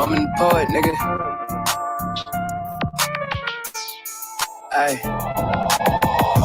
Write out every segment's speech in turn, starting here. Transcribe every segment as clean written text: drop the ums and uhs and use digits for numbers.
I'm a poet, nigga. Ay.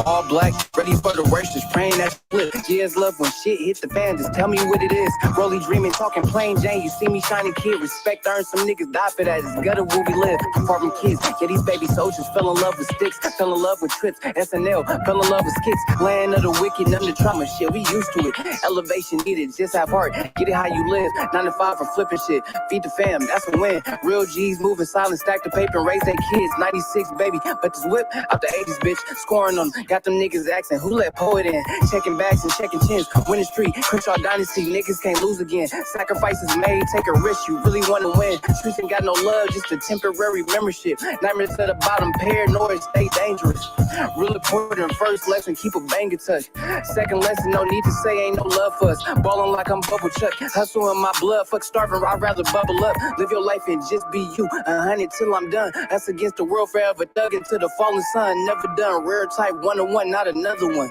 All black, ready for the worst, just praying that flip. Years love when shit hit the fan, just tell me what it is. Rolly dreaming, talking plain Jane, you see me shining kid. Respect earn, some niggas die for that, it's gutter where we live. Far from kids, yeah, these baby soldiers fell in love with sticks, fell in love with trips, SNL, fell in love with skits. Land of the wicked, none of the trauma, shit, we used to it. Elevation needed, just have heart, get it how you live. 9 to 5 for flipping shit, feed the fam, that's a win. Real G's moving silent, stack the paper and raise their kids. 96, baby, but this whip out the 80s, bitch, scoring on them. Got them niggas asking who let poet in. Checking backs and checking chins. Winning streak, Crenshaw dynasty, niggas can't lose again. Sacrifices made, take a risk, you really want to win. Streets ain't got no love, just a temporary membership. Nightmares at the bottom, paranoid, stay dangerous. Real important, first lesson, keep a banger touch. Second lesson, no need to say ain't no love for us. Ballin' like I'm Bubble Chuck, hustle in my blood, fuck starving, I'd rather bubble up. Live your life and just be you, 100 till I'm done. That's against the world forever, dug into the fallen sun. Never done, rare type, 1-on-1, not another one.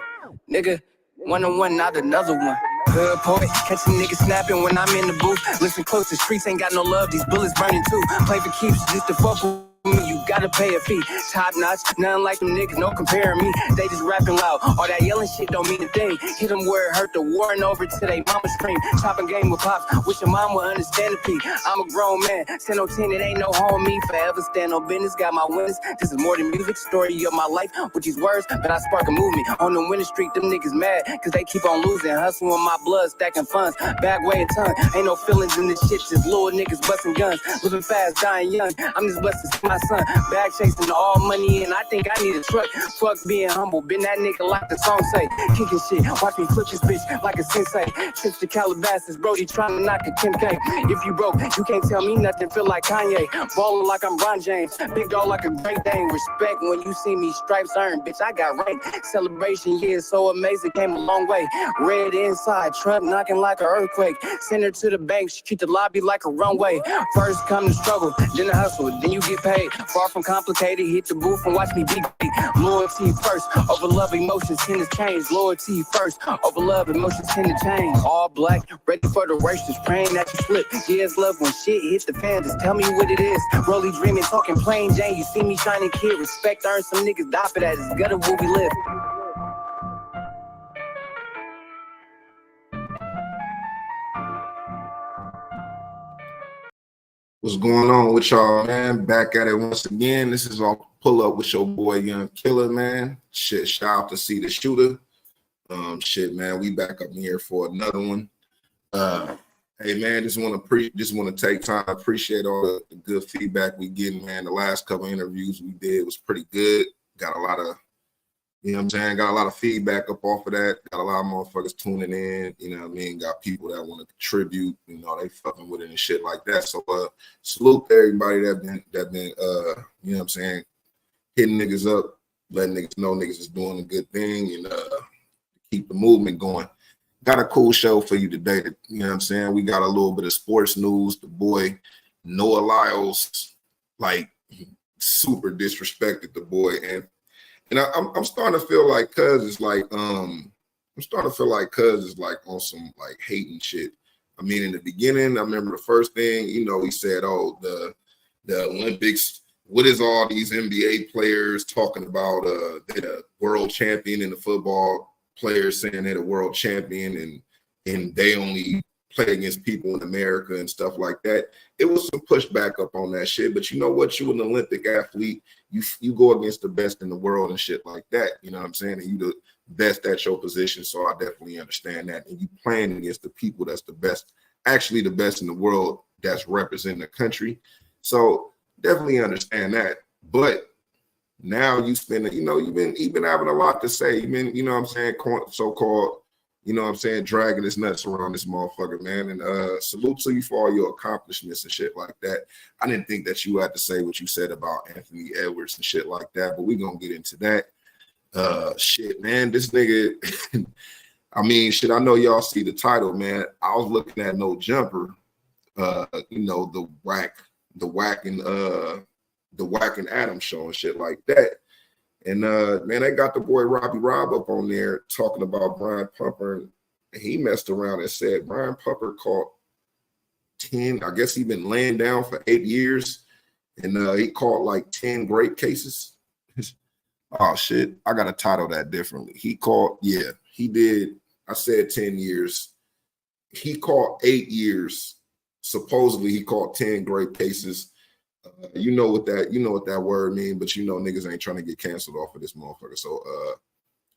Nigga, 1-on-1, not another one. Good poet, catch a nigga snapping when I'm in the booth. Listen close, the streets ain't got no love, these bullets burning too. Play for keeps, just to fuck with me, you gotta pay a fee. Top notch, nothing like them niggas, no comparing me. They just rapping loud, all that yelling shit don't mean a thing. Hit them where it hurt, the warring over to they mama scream. Chopping game with pops, wish your mom would understand the P. I'm a grown man, 10 on 10, it ain't no homie. Forever stand on business, got my winners. This is more than music, story of my life with these words, but I spark a movement. On the winning streak, them niggas mad, cause they keep on losing. Hustle in my blood, stacking funds, back way a ton. Ain't no feelings in this shit, just little niggas busting guns. Living fast, dying young, I'm just blessed to see my son. Bag chasing all money and I think I need a truck. Fuck being humble, been that nigga like the song say. Kicking shit, watch me flip this bitch like a sensei. Trips to Calabasas, Brody trying to knock a Kim K. If you broke, you can't tell me nothing, feel like Kanye. Ballin' like I'm Ron James, big dog like a Great Dane. Respect when you see me, stripes earned, bitch, I got rank. Celebration, yeah, so amazing, came a long way. Red inside, truck knocking like an earthquake. Send her to the bank, she treat the lobby like a runway. First come the struggle, then the hustle, then you get paid. Far from complicated, hit the booth and watch me beat. Loyalty first, over love, emotions tend to change. Loyalty first, over love, emotions tend to change. All black, ready for the worst, just praying that you slip. Years love when shit hit the fan, just tell me what it is. Rolly dreaming, talking plain Jane, you see me shining kid. Respect earn, some niggas die for that, it's gutter where we live. What's going on with y'all, man? Back at it once again. This is all pull up with your boy Young Killer, man. Shit, shout out to See the Shooter. Shit, man, we back up in here for another one. Hey, man, just want to take time. I appreciate all the good feedback we getting, man. The last couple of interviews we did was pretty good. Got a lot of, you know what I'm saying? Got a lot of feedback up off of that. Got a lot of motherfuckers tuning in. You know what I mean? Got people that want to contribute. You know, they fucking with it and shit like that. So salute to everybody that been you know what I'm saying, hitting niggas up, letting niggas know niggas is doing a good thing and keep the movement going. Got a cool show for you today. You know what I'm saying? We got a little bit of sports news. The boy Noah Lyles, like, super disrespected the boy, and I'm starting to feel like Cuz is like on some like hating shit. I mean, in the beginning, I remember the first thing, you know, he said, "Oh, the Olympics. What is all these NBA players talking about? They're a world champion in the football. Players saying they're a world champion and they only play against people in America and stuff like that." It was some pushback up on that shit. But you know what? You an Olympic athlete. You go against the best in the world and shit like that. You know what I'm saying? And you the best at your position. So I definitely understand that. And you playing against the people that's the best, actually the best in the world that's representing the country. So definitely understand that. But now you spend, you know, you've been having a lot to say. You've been, you know what I'm saying, so-called, you know what I'm saying, dragging his nuts around this motherfucker, man. And salute to you for all your accomplishments and shit like that. I didn't think that you had to say what you said about Anthony Edwards and shit like that, but we're going to get into that. Shit, man, this nigga, I mean, shit, I know y'all see the title, man. I was looking at No Jumper, you know, the Whack and Adams show and shit like that. And man, they got the boy Robbie Robb up on there talking about Brian Pumper, and he messed around and said Brian Pumper caught 10. I guess he been laying down for 8 years, and he caught like 10 grape cases. Oh shit, I gotta title that differently. He caught, yeah, he did. I said 10 years. He caught 8 years. Supposedly he caught 10 grape cases. You know what that word mean, but you know niggas ain't trying to get canceled off of this motherfucker. So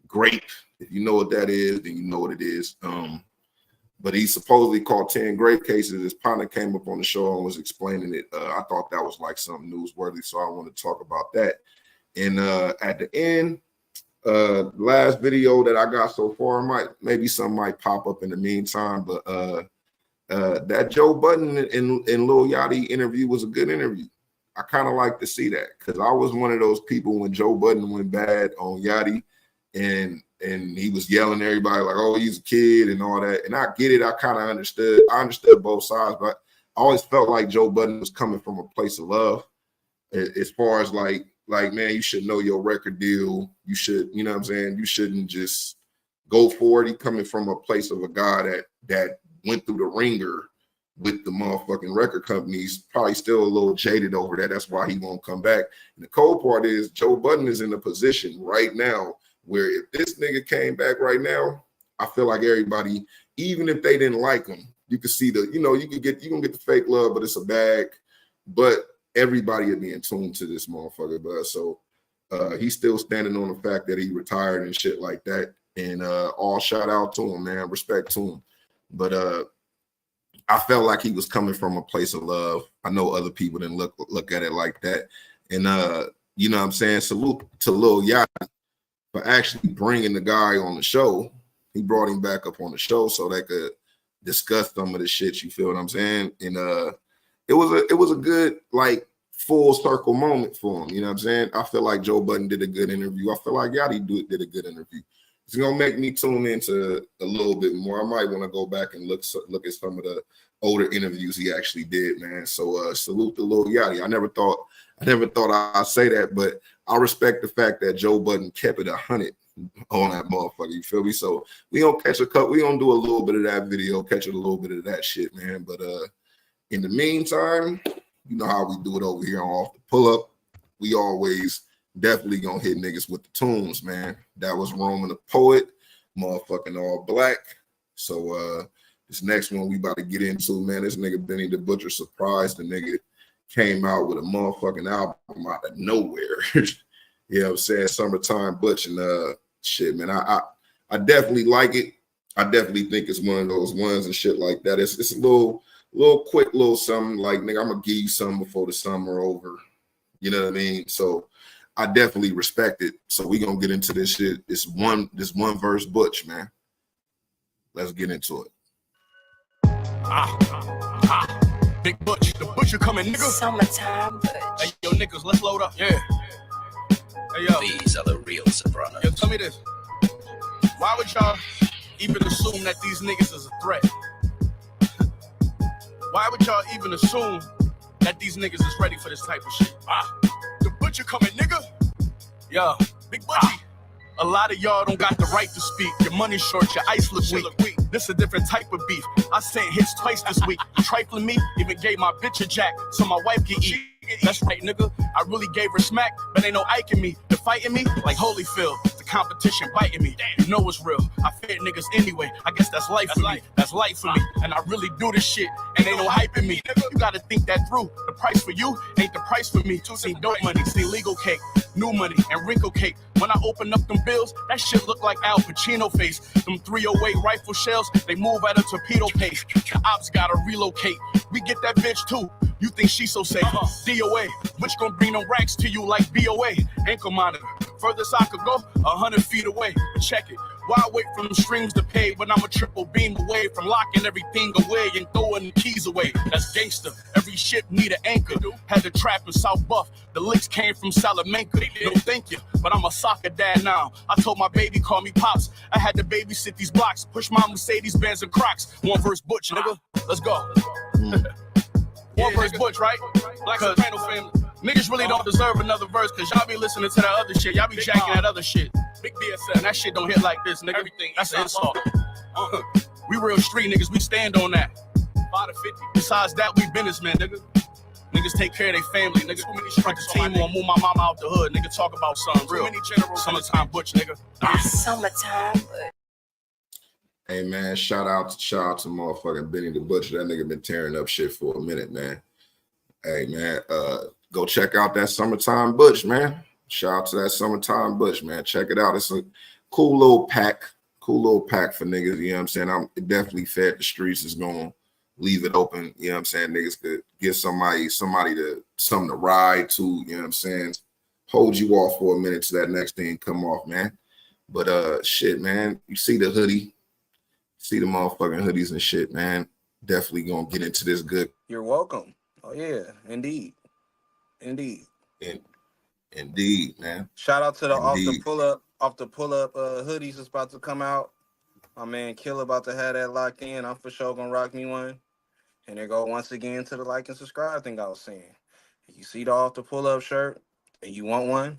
grape, if you know what that is, then you know what it is. But he supposedly caught 10 grape cases. His partner came up on the show and was explaining it. I thought that was like something newsworthy, so I want to talk about that. And at the end, last video that I got so far, maybe some might pop up in the meantime, but that Joe Budden and Lil Yachty interview was a good interview. I kind of like to see that because I was one of those people when Joe Budden went bad on Yachty and he was yelling at everybody like, oh, he's a kid and all that. And I get it. I kind of understood. I understood both sides, but I always felt like Joe Budden was coming from a place of love as far as like, man, you should know your record deal. You should, you know what I'm saying? You shouldn't just go for it. He coming from a place of a guy that went through the ringer with the motherfucking record companies, probably still a little jaded over that. That's why he won't come back. And the cold part is Joe Budden is in a position right now where if this nigga came back right now, I feel like everybody, even if they didn't like him, you can see you can get the fake love, but it's a bag. But everybody would be in tune to this motherfucker, but so he's still standing on the fact that he retired and shit like that. And all shout out to him, man. Respect to him. But I felt like he was coming from a place of love. I know other people didn't look at it like that. And you know what I'm saying? Salute to Lil Yachty for actually bringing the guy on the show. He brought him back up on the show so they could discuss some of the shit, you feel what I'm saying? And it was a good like full circle moment for him. You know what I'm saying? I feel like Joe Budden did a good interview. I feel like Yachty did a good interview. It's gonna make me tune into a little bit more. I might want to go back and look at some of the older interviews he actually did, man. So salute to Lil Yachty. I never thought I'd say that, but I respect the fact that Joe Budden kept it 100 on that motherfucker. You feel me? So we gonna catch a cut. We gonna do a little bit of that video, catch a little bit of that shit, man. But in the meantime, you know how we do it over here on Off the Pull Up. We always definitely gonna hit niggas with the tunes, man. That was Roman the Poet, motherfucking All Black. So this next one we about to get into, man. This nigga Benny the Butcher surprised the nigga came out with a motherfucking album out of nowhere. You know what I'm saying? Summertime Butch and shit, man. I definitely like it. I definitely think it's one of those ones and shit like that. It's a little quick little something like, nigga, I'm gonna give you something before the summer over. You know what I mean? So I definitely respect it. So we gonna get into this shit. This one verse Butch, man. Let's get into it. Big Butch, the Butcher coming, nigga. Summertime Butch. Hey, yo, niggas, let's load up. Yeah. Hey, yo. These are the real Sopranos. Yo, tell me this. Why would y'all even assume that these niggas is a threat? Why would y'all even assume that these niggas is ready for this type of shit? The Butcher coming, nigga. Yo, Big Butchie. A lot of y'all don't got the right to speak. Your money short, your ice look weak. This a different type of beef. I sent hits twice this week. Trifling me, even gave my bitch a jack so my wife can eat. That's right, nigga. I really gave her smack, but ain't no Ike in me. They're fighting me like Holyfield. The competition biting me. You know it's real. I fear niggas anyway. I guess that's life for me. That's life for me. And I really do this shit, and ain't no hype in me. You gotta think that through. The price for you ain't the price for me. See dope money, see legal cake, new money, and wrinkle cake. When I open up them bills, that shit look like Al Pacino face. Them 308 rifle shells, they move at a torpedo pace. The ops gotta relocate. We get that bitch too. You think she's so safe? DOA, which gon' bring them racks to you like BOA. Ankle monitor, furthest I could go, 100 feet away. But check it, why wait for them streams to pay when I'm a triple beam away from locking everything away and throwing the keys away? That's gangster. Every ship need an anchor. Had to trap in South Buff. The licks came from Salamanca. No thank you, but I'm a soccer dad now. I told my baby call me Pops. I had to babysit these blocks, push my Mercedes Benz and Crocs. One verse Butch, nigga. Let's go. One verse Butch, right? Black Soprano family. Niggas really don't deserve another verse because y'all be listening to that other shit. Y'all be jacking that other shit. Big BSF. And that shit don't hit like this, nigga. Everything. That's an insult. We real street niggas. We stand on that. 5 to 50. Besides that, we businessmen, nigga. Niggas take care of their family, nigga. Too many strike the team on move my mama out the hood, nigga. Talk about something real. Too many generals. Summertime butch, nigga. Summertime butch. Hey man, shout out to motherfucking Benny the Butcher. That nigga been tearing up shit for a minute, man. Hey man, go check out that Summertime Butch, man. Shout out to that Summertime Butch, man. Check it out. It's a cool little pack for niggas. You know what I'm saying? It definitely fed the streets. Is gonna leave it open. You know what I'm saying? Niggas could give somebody something to ride to. You know what I'm saying? Hold you off for a minute till that next thing come off, man. But shit, man. You see the hoodie, see the motherfucking hoodies and shit, man. Definitely gonna get into this good. You're welcome. Oh yeah, indeed. Indeed, man. Shout out to the Indeed. off the pull up hoodies that's about to come out. My man Killer about to have that locked in. I'm for sure gonna rock me one. And there go once again to the like and subscribe thing I was saying. If you see the off the pull up shirt and you want one,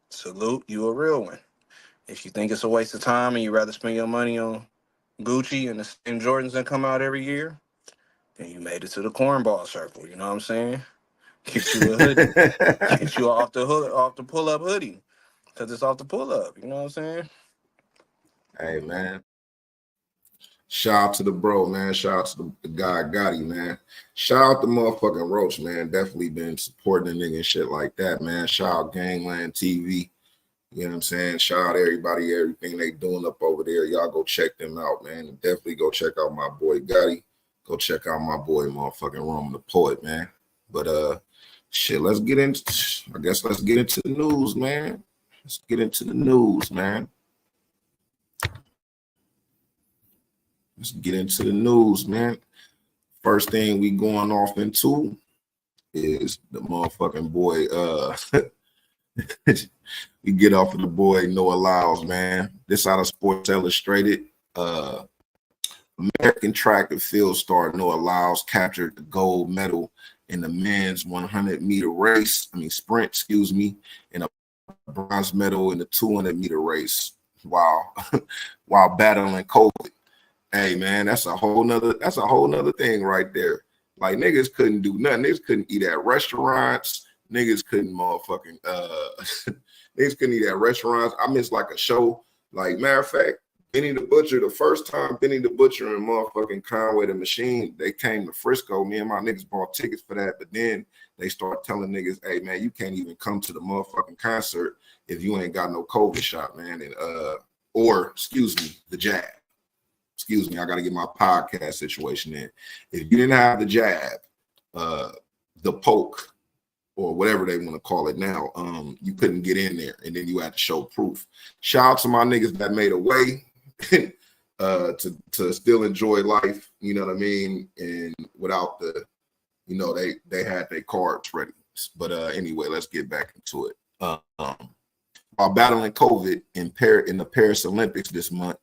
salute, you a real one. If you think it's a waste of time and you rather spend your money on Gucci and the same Jordans that come out every year, then you made it to the cornball circle. You know what I'm saying? Get you a hoodie. Get you off the pull up hoodie. Cause it's off the pull up. You know what I'm saying? Hey man. Shout out to the bro, man. Shout out to the guy Gotti, man. Shout out to motherfucking Roach, man. Definitely been supporting the nigga and shit like that, man. Shout out Gangland TV. You know what I'm saying? Shout out everybody, everything they doing up over there. Y'all go check them out, man. And definitely go check out my boy Gotti. Go check out my boy motherfucking Roman the Poet, man. But shit, let's get into the news, man. Let's get into the news, man. Let's get into the news, man. First thing we going off into is the motherfucking boy. We get off of the boy Noah Lyles, man. This out of Sports Illustrated. American track and field star Noah Lyles captured the gold medal in the men's 100-meter sprint, and a bronze medal in the 200-meter race while battling COVID. Hey man, that's a whole nother thing right there. Like niggas couldn't do nothing. Niggas couldn't eat at restaurants. Niggas couldn't niggas couldn't eat at restaurants. I missed like a show. Like matter of fact, Benny the Butcher, the first time Benny the Butcher and motherfucking Conway the Machine, they came to Frisco. Me and my niggas bought tickets for that, but then they start telling niggas, hey man, you can't even come to the motherfucking concert if you ain't got no COVID shot, man. And the jab. Excuse me, I gotta get my podcast situation in. If you didn't have the jab, the poke, or whatever they want to call it now, you couldn't get in there, and then you had to show proof. Shout out to my niggas that made a way to still enjoy life, you know what I mean, and without the, you know, they had their cards ready. But anyway, let's get back into it. While battling COVID in the Paris Olympics this month,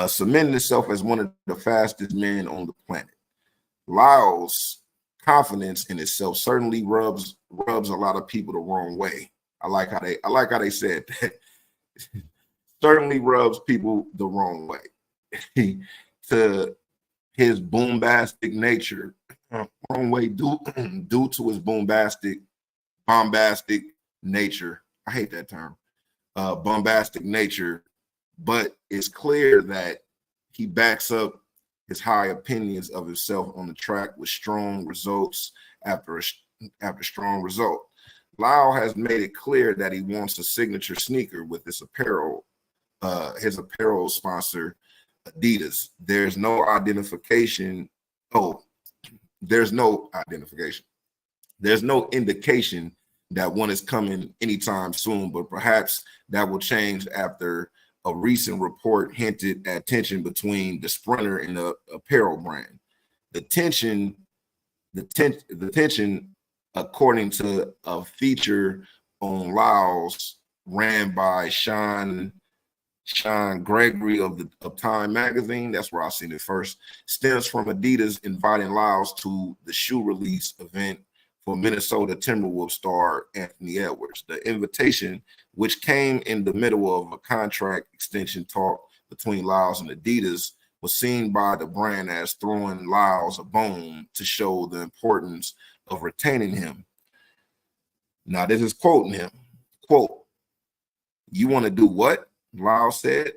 cemented itself as one of the fastest men on the planet. Lyles' confidence in itself certainly rubs a lot of people the wrong way. I like how they said that. Certainly rubs people the wrong way. To his bombastic nature, wrong way due to his bombastic nature. I hate that term. Bombastic nature, but it's clear that he backs up his high opinions of himself on the track with strong results after strong result. Lyle has made it clear that he wants a signature sneaker with his apparel sponsor, Adidas. There's no indication that one is coming anytime soon, but perhaps that will change after a recent report hinted at tension between the sprinter and the apparel brand. The tension, according to a feature on Lyles ran by Sean Gregory of Time magazine, that's where I seen it first, stems from Adidas inviting Lyles to the shoe release event for Minnesota Timberwolves star Anthony Edwards. The invitation, which came in the middle of a contract extension talk between Lyles and Adidas, was seen by the brand as throwing Lyles a bone to show the importance of retaining him. Now, this is quoting him. Quote, "You want to do what?" Lyles said.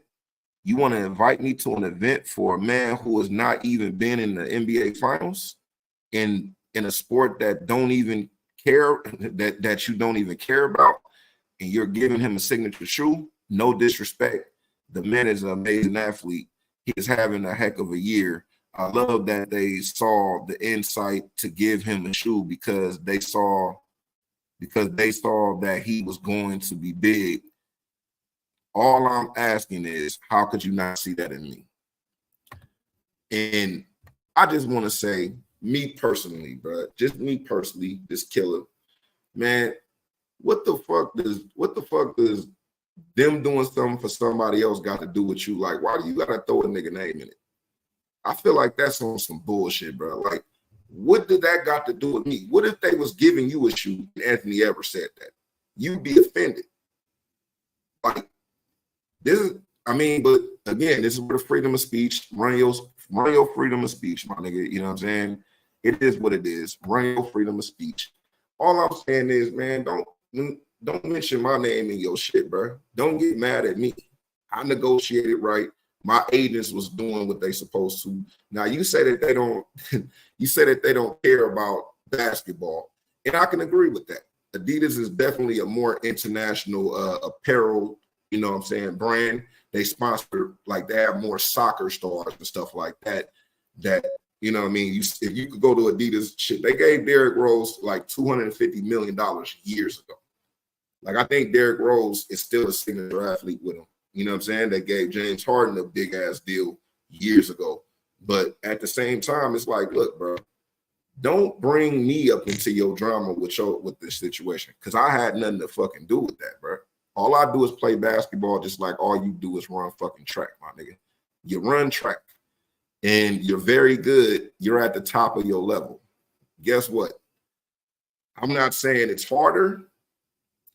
"You want to invite me to an event for a man who has not even been in the NBA Finals in a sport that don't even care, that you don't even care about, and you're giving him a signature shoe? No disrespect. The man is an amazing athlete. He is having a heck of a year. I love that they saw the insight to give him a shoe because they saw that he was going to be big. All I'm asking is, how could you not see that in me?" And I just want to say, me personally, bro, just me personally, this killer, man, what the fuck does them doing something for somebody else got to do with you? Like, why do you gotta throw a nigga name in it? I feel like that's on some bullshit, bro. Like, what did that got to do with me? What if they was giving you a shoe and Anthony ever said that? You'd be offended. Like, this is, I mean, but again, this is where the freedom of speech, run your freedom of speech, my nigga. You know what I'm saying? It is what it is. Run your freedom of speech. All I'm saying is, man, don't mention my name in your shit, bro. Don't get mad at me. I negotiated right. My agents was doing what they supposed to. Now you say that they don't, you say that they don't care about basketball, and I can agree with that. Adidas is definitely a more international apparel, you know what I'm saying, brand. They sponsor, like, they have more soccer stars and stuff like that. That, you know what I mean? If you could go to Adidas, shit, they gave Derrick Rose like $250 million years ago. Like, I think Derrick Rose is still a signature athlete with him. You know what I'm saying? They gave James Harden a big ass deal years ago. But at the same time, it's like, look, bro, don't bring me up into your drama with this situation, because I had nothing to fucking do with that, bro. All I do is play basketball, just like all you do is run fucking track, my nigga. You run track, and you're very good. You're at the top of your level. Guess what? I'm not saying it's harder,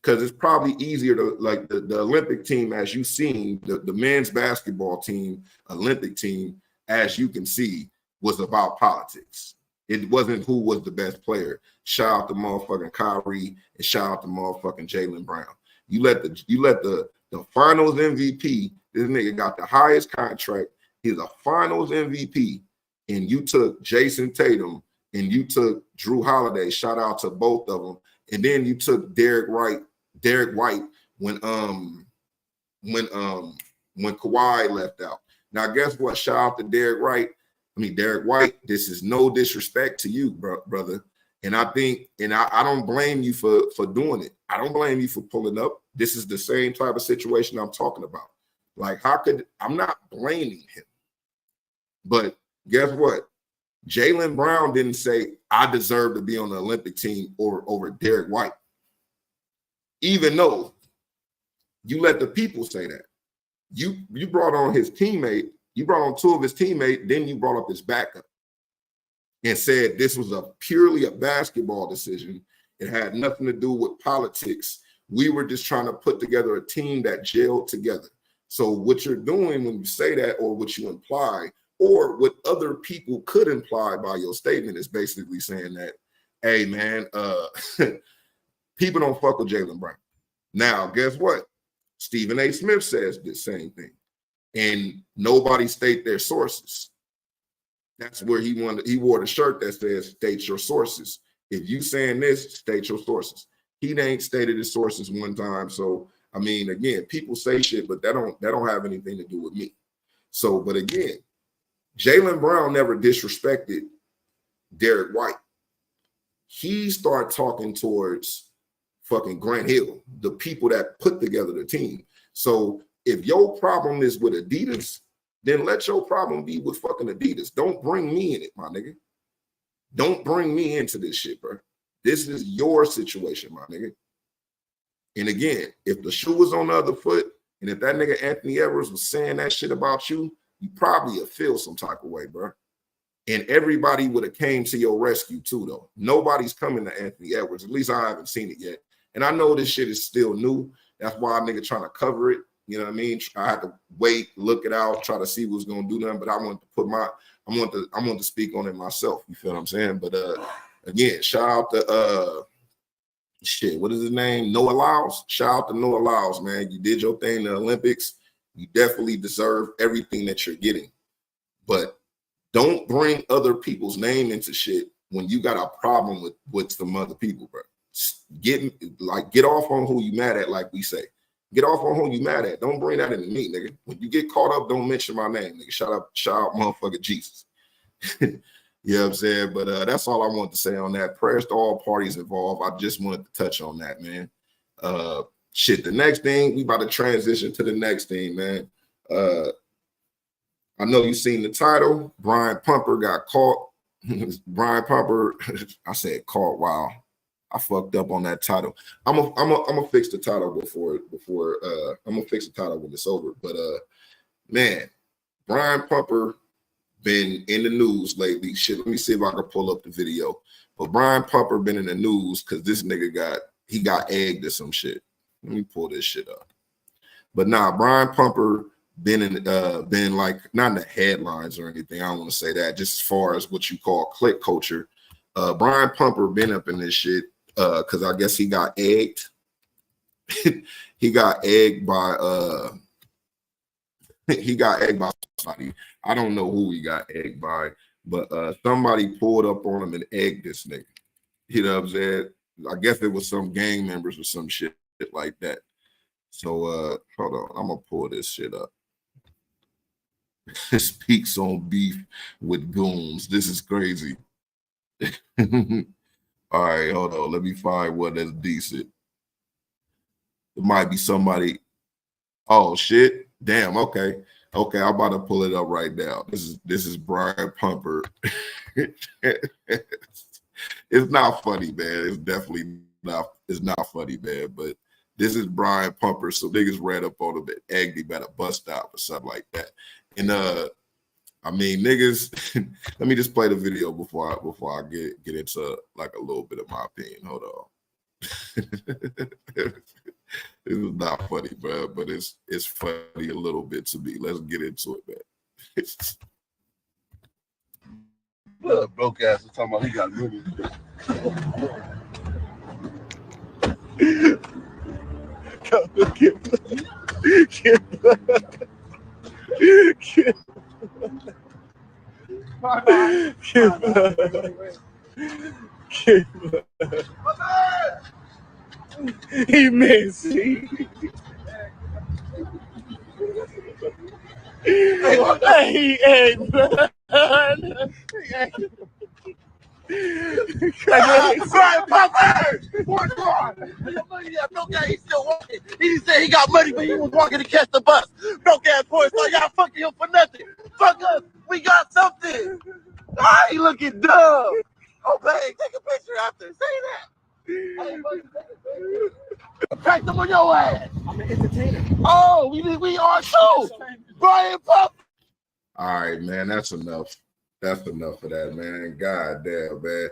because it's probably easier to, like, the Olympic team, as you've seen, the men's basketball team, Olympic team, as you can see, was about politics. It wasn't who was the best player. Shout out to motherfucking Kyrie and shout out to motherfucking Jaylen Brown. You let the finals MVP, this nigga got the highest contract. He's a finals MVP, and you took Jason Tatum and you took Drew Holiday. Shout out to both of them. And then you took Derek White when Kawhi left out. Now, guess what? Shout out to Derek White. This is no disrespect to you, brother. And I think, and I don't blame you for doing it. I don't blame you for pulling up. This is the same type of situation I'm talking about. Like, I'm not blaming him. But guess what? Jaylen Brown didn't say, I deserve to be on the Olympic team over Derek White. Even though you let the people say that. You brought on his teammate, you brought on two of his teammates, then you brought up his backup and said this was purely a basketball decision. It had nothing to do with politics. We were just trying to put together a team that gelled together. So what you're doing when you say that, or what you imply, or what other people could imply by your statement, is basically saying that, hey, man, people don't fuck with Jaylen Brown. Now, guess what? Stephen A. Smith says the same thing. And nobody state their sources. That's where he wore the shirt that says, state your sources. If you saying this, state your sources. He ain't stated his sources one time. So, I mean, again, people say shit, but that don't have anything to do with me. So, but again, Jaylen Brown never disrespected Derek White. He started talking towards fucking Grant Hill, the people that put together the team. So if your problem is with Adidas, then let your problem be with fucking Adidas. Don't bring me in it, my nigga. Don't bring me into this shit, bro. This is your situation, my nigga. And again, if the shoe was on the other foot, and if that nigga Anthony Edwards was saying that shit about you, you probably would feel some type of way, bro. And everybody would have came to your rescue too, though. Nobody's coming to Anthony Edwards. At least I haven't seen it yet. And I know this shit is still new. That's why a nigga trying to cover it. You know what I mean? I had to wait, look it out, try to see what's gonna do nothing. But I want to speak on it myself. You feel what I'm saying? But again, shout out to what is his name? Noah Lyles. Shout out to Noah Lyles, man. You did your thing in the Olympics. You definitely deserve everything that you're getting. But don't bring other people's name into shit when you got a problem with some other people, bro. Get off on who you mad at, like we say. Get off on who you mad at. Don't bring that into me, nigga. When you get caught up, don't mention my name, nigga. Shout out motherfucker Jesus. You know what I'm saying? But that's all I wanted to say on that. Prayers to all parties involved. I just wanted to touch on that, man. The next thing, we about to transition to the next thing, man. I know you seen the title. Brian Pumper got caught. Brian Pumper, I said caught. Wow, I fucked up on that title. I'm gonna fix the title before I'm gonna fix the title when it's over. But man, Brian Pumper been in the news lately. Shit, let me see if I can pull up the video. But Brian Pumper been in the news because this nigga got egged or some shit. Let me pull this shit up. But nah, Brian Pumper been like not in the headlines or anything. I don't want to say that. Just as far as what you call click culture, Brian Pumper been up in this shit because I guess he got egged. He got egged by somebody. I don't know who he got egged by, but somebody pulled up on him and egged this nigga. You know what I'm saying? I guess it was some gang members or some shit like that. So hold on, I'm gonna pull this shit up. Speaks on beef with goons. This is crazy. All right, hold on. Let me find one that's decent. It might be somebody. Oh shit! Damn. Okay. I'm about to pull it up right now. This is Brian Pumper. It's not funny, man. It's definitely not. It's not funny, man. But this is Brian Pumper. So niggas ran up on him and egged him at a bus stop or something like that. And I mean, niggas. Let me just play the video before I get into like a little bit of my opinion. Hold on. This is not funny, bro, but it's funny a little bit to me. Let's get into it, man. Blood broke ass is talking about he got money. He messy. Hey, blood. Brian Pumper! What's wrong? Broke ass, he's still walking. He said he got money, but he was walking to catch the bus. Broke ass boy, so y'all fucking him for nothing. Fuck us, we got something. Ah, he looking dumb. Oh, babe, take a picture after. Say that. Hey, buddy, take a picture. Crack them on your ass. I'm an entertainer. Oh, we are too. Brian Pumper. All right, man, that's enough. That's enough of that, man. God damn, man.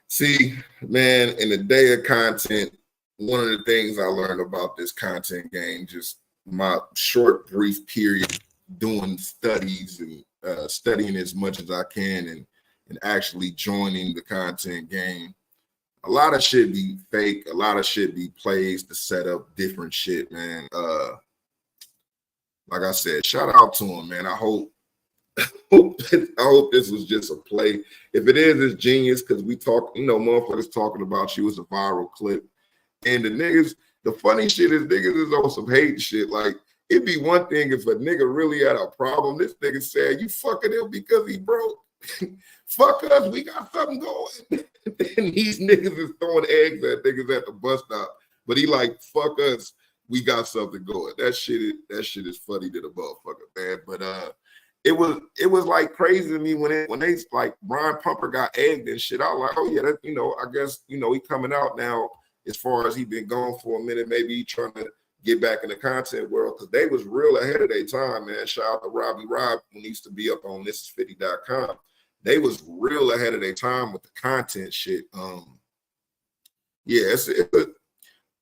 See, man, in the day of content, one of the things I learned about this content game, just my short, brief period doing studies and studying as much as I can and actually joining the content game. A lot of shit be fake. A lot of shit be plays to set up different shit, man. Like I said, shout out to him, man. I hope this was just a play. If it is, it's genius because we talk, motherfuckers talking about you as a viral clip. And the funny shit is niggas is on some hate shit. Like, it'd be one thing if a nigga really had a problem. This nigga said, you fucking him because he broke. Fuck us, we got something going. And these niggas is throwing eggs at niggas at the bus stop. But he like, fuck us, we got something going. That shit is funny to the motherfucker, man. But it was like crazy to me when they like Brian Pumper got egged and shit. I was like, oh yeah, that I guess he coming out now. As far as he been gone for a minute, maybe he trying to get back in the content world because they was real ahead of their time, man. Shout out to Robbie Rob when he used to be up on thisis50.com. They was real ahead of their time with the content shit. Yeah,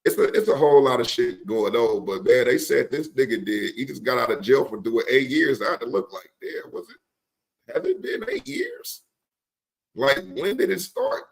it's a whole lot of shit going on. But man, they said this nigga he just got out of jail for doing 8 years. I had to look like, damn, has it been 8 years? Like, when did it start?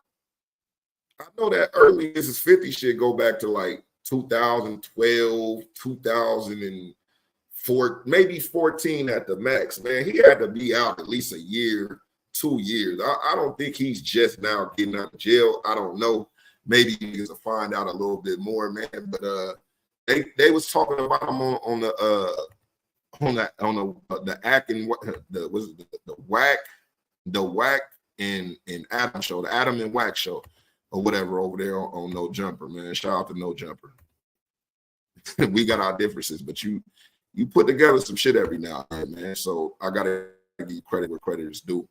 I know that early Mrs. 50 shit go back to like 2012, 2004, maybe 14 at the max. Man, he had to be out at least a year, 2 years. I don't think he's just now getting out of jail. I don't know. Maybe niggas will find out a little bit more, man. But they was talking about him on the act and what the whack and Adam show, the Adam and Whack show or whatever over there on No Jumper, man. Shout out to No Jumper. We got our differences, but you put together some shit every now and then, man. So I gotta give you credit where credit is due.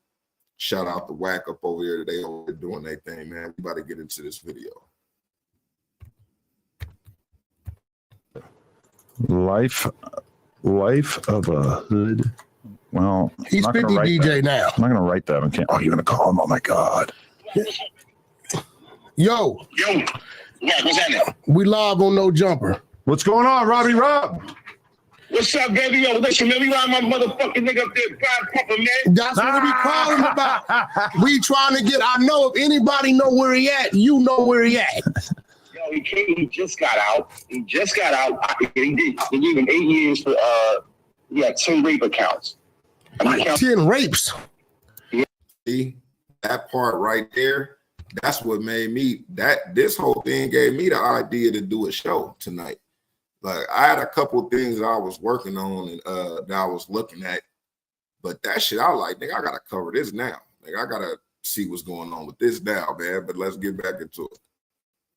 Shout out to Whack up over here today, over doing their thing, man. We about to get into this video. Life of a hood. Well, he's 50 DJ now. I'm not gonna write that. Oh, you're gonna call him? Oh my god. Yo, What's happening? we live on No Jumper. What's going on, Robbie Rob? What's up, baby? Yo, listen, man, we ride my motherfucking nigga up there, Brian Pumper, man. That's what we calling about. We trying to get. I know if anybody know where he at, you know where he at. Yo, he just got out. He just got out. They gave him 8 years for he had 10 rape accounts. 10 rapes. See, that part right there, that's what made me, this whole thing gave me the idea to do a show tonight. Like, I had a couple of things that I was working on and that I was looking at, but that shit, I like, nigga, I gotta cover this now. Like, I gotta see what's going on with this now, man. But let's get back into it.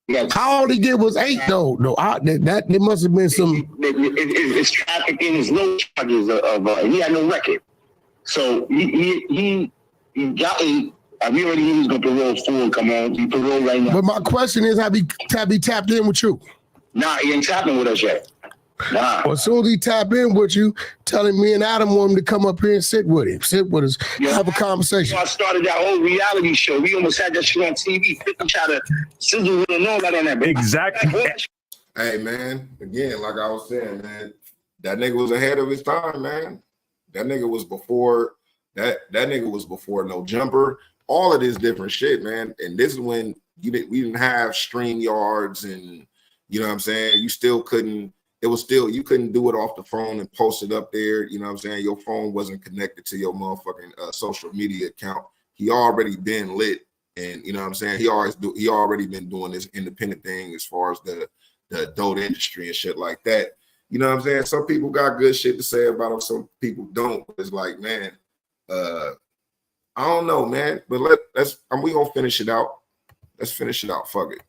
Yeah. How old he did was 8 though. No, that there must have been some. It's trafficking, his low charges of he had no record. So he got 8. We already knew he was gonna parole 4. Come on, he parole right now. But my question is, have he tapped in with you? Nah, he ain't tapping with us yet. Nah. Well, as soon as he tap in with you, telling me and Adam want him to come up here and sit with us, have a conversation. I started that whole reality show. We almost had that shit on TV. 50 try to sizzle with and all that on that. Exactly. Hey, man, again, like I was saying, man, that nigga was ahead of his time, man. That nigga was before that nigga was before No Jumper. All of this different shit, man. And this is when we didn't have StreamYards and, you know what I'm saying? You still couldn't, you couldn't do it off the phone and post it up there. You know what I'm saying? Your phone wasn't connected to your motherfucking social media account. He already been lit. And you know what I'm saying? He already been doing this independent thing as far as the adult industry and shit like that. You know what I'm saying? Some people got good shit to say about him. Some people don't. It's like, man, I don't know, man. But we gonna finish it out. Let's finish it out. Fuck it.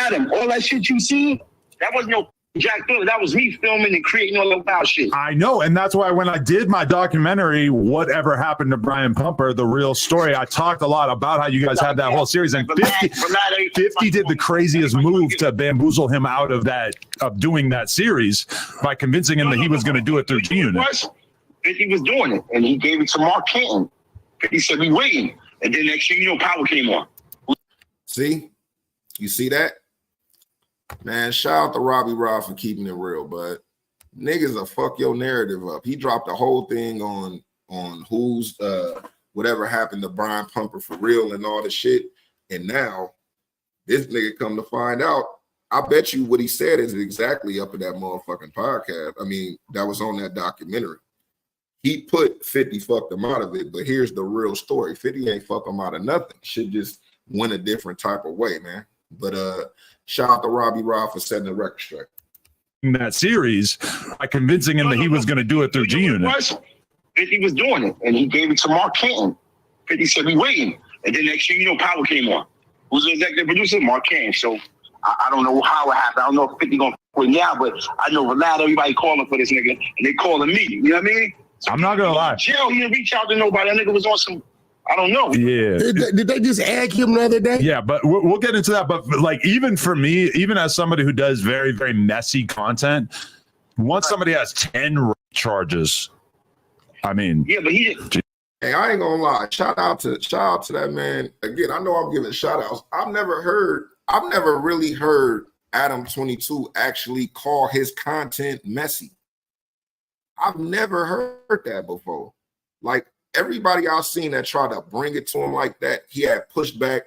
Adam, all that shit you see, that was no Jack Dillon. That was me filming and creating all that wild shit. I know, and that's why when I did my documentary, Whatever Happened to Brian Pumper, the real story, I talked a lot about how you guys had that whole series, and 50 did the craziest move to bamboozle him out of doing that series by convincing him that he was going to do it through G-Unit. 50 was doing it, and he gave it to Mark Canton. 50 said, we waiting. And then next thing you know, Power came on. See? You see that? Man, shout out to Robbie Rob for keeping it real, but niggas will fuck your narrative up. He dropped the whole thing on who's whatever happened to Brian Pumper for real and all the shit. And now this nigga come to find out, I bet you what he said is exactly up in that motherfucking podcast. I mean, that was on that documentary. He put 50 fucked him out of it, but here's the real story. 50 ain't fuck him out of nothing. Shit just went a different type of way, man. But shout out to Robbie Rob for setting the record straight. In that series, by convincing him that he was going to do it through G-Unit. 50 was doing it, and he gave it to Mark Canton. 50 said, we waiting. And then next thing you know, Power came on. Who's the executive producer? Mark Canton. So I don't know how it happened. I don't know if 50 going to quit now, but I know Vlad, everybody calling for this nigga, and they calling me. You know what I mean? So I'm not going to lie. Jail, he didn't reach out to nobody. That nigga was on some, I don't know. Yeah. Did they just egg him the other day? Yeah, but we'll get into that. But like, even for me, even as somebody who does very, very messy content, once somebody has 10 charges, I mean, yeah, but he. Hey, I ain't gonna lie. Shout out to that man. Again, I know I'm giving shout outs. I've never heard I've never really heard Adam 22 actually call his content messy. I've never heard that before. Like everybody I've seen that try to bring it to him like that, he had pushback.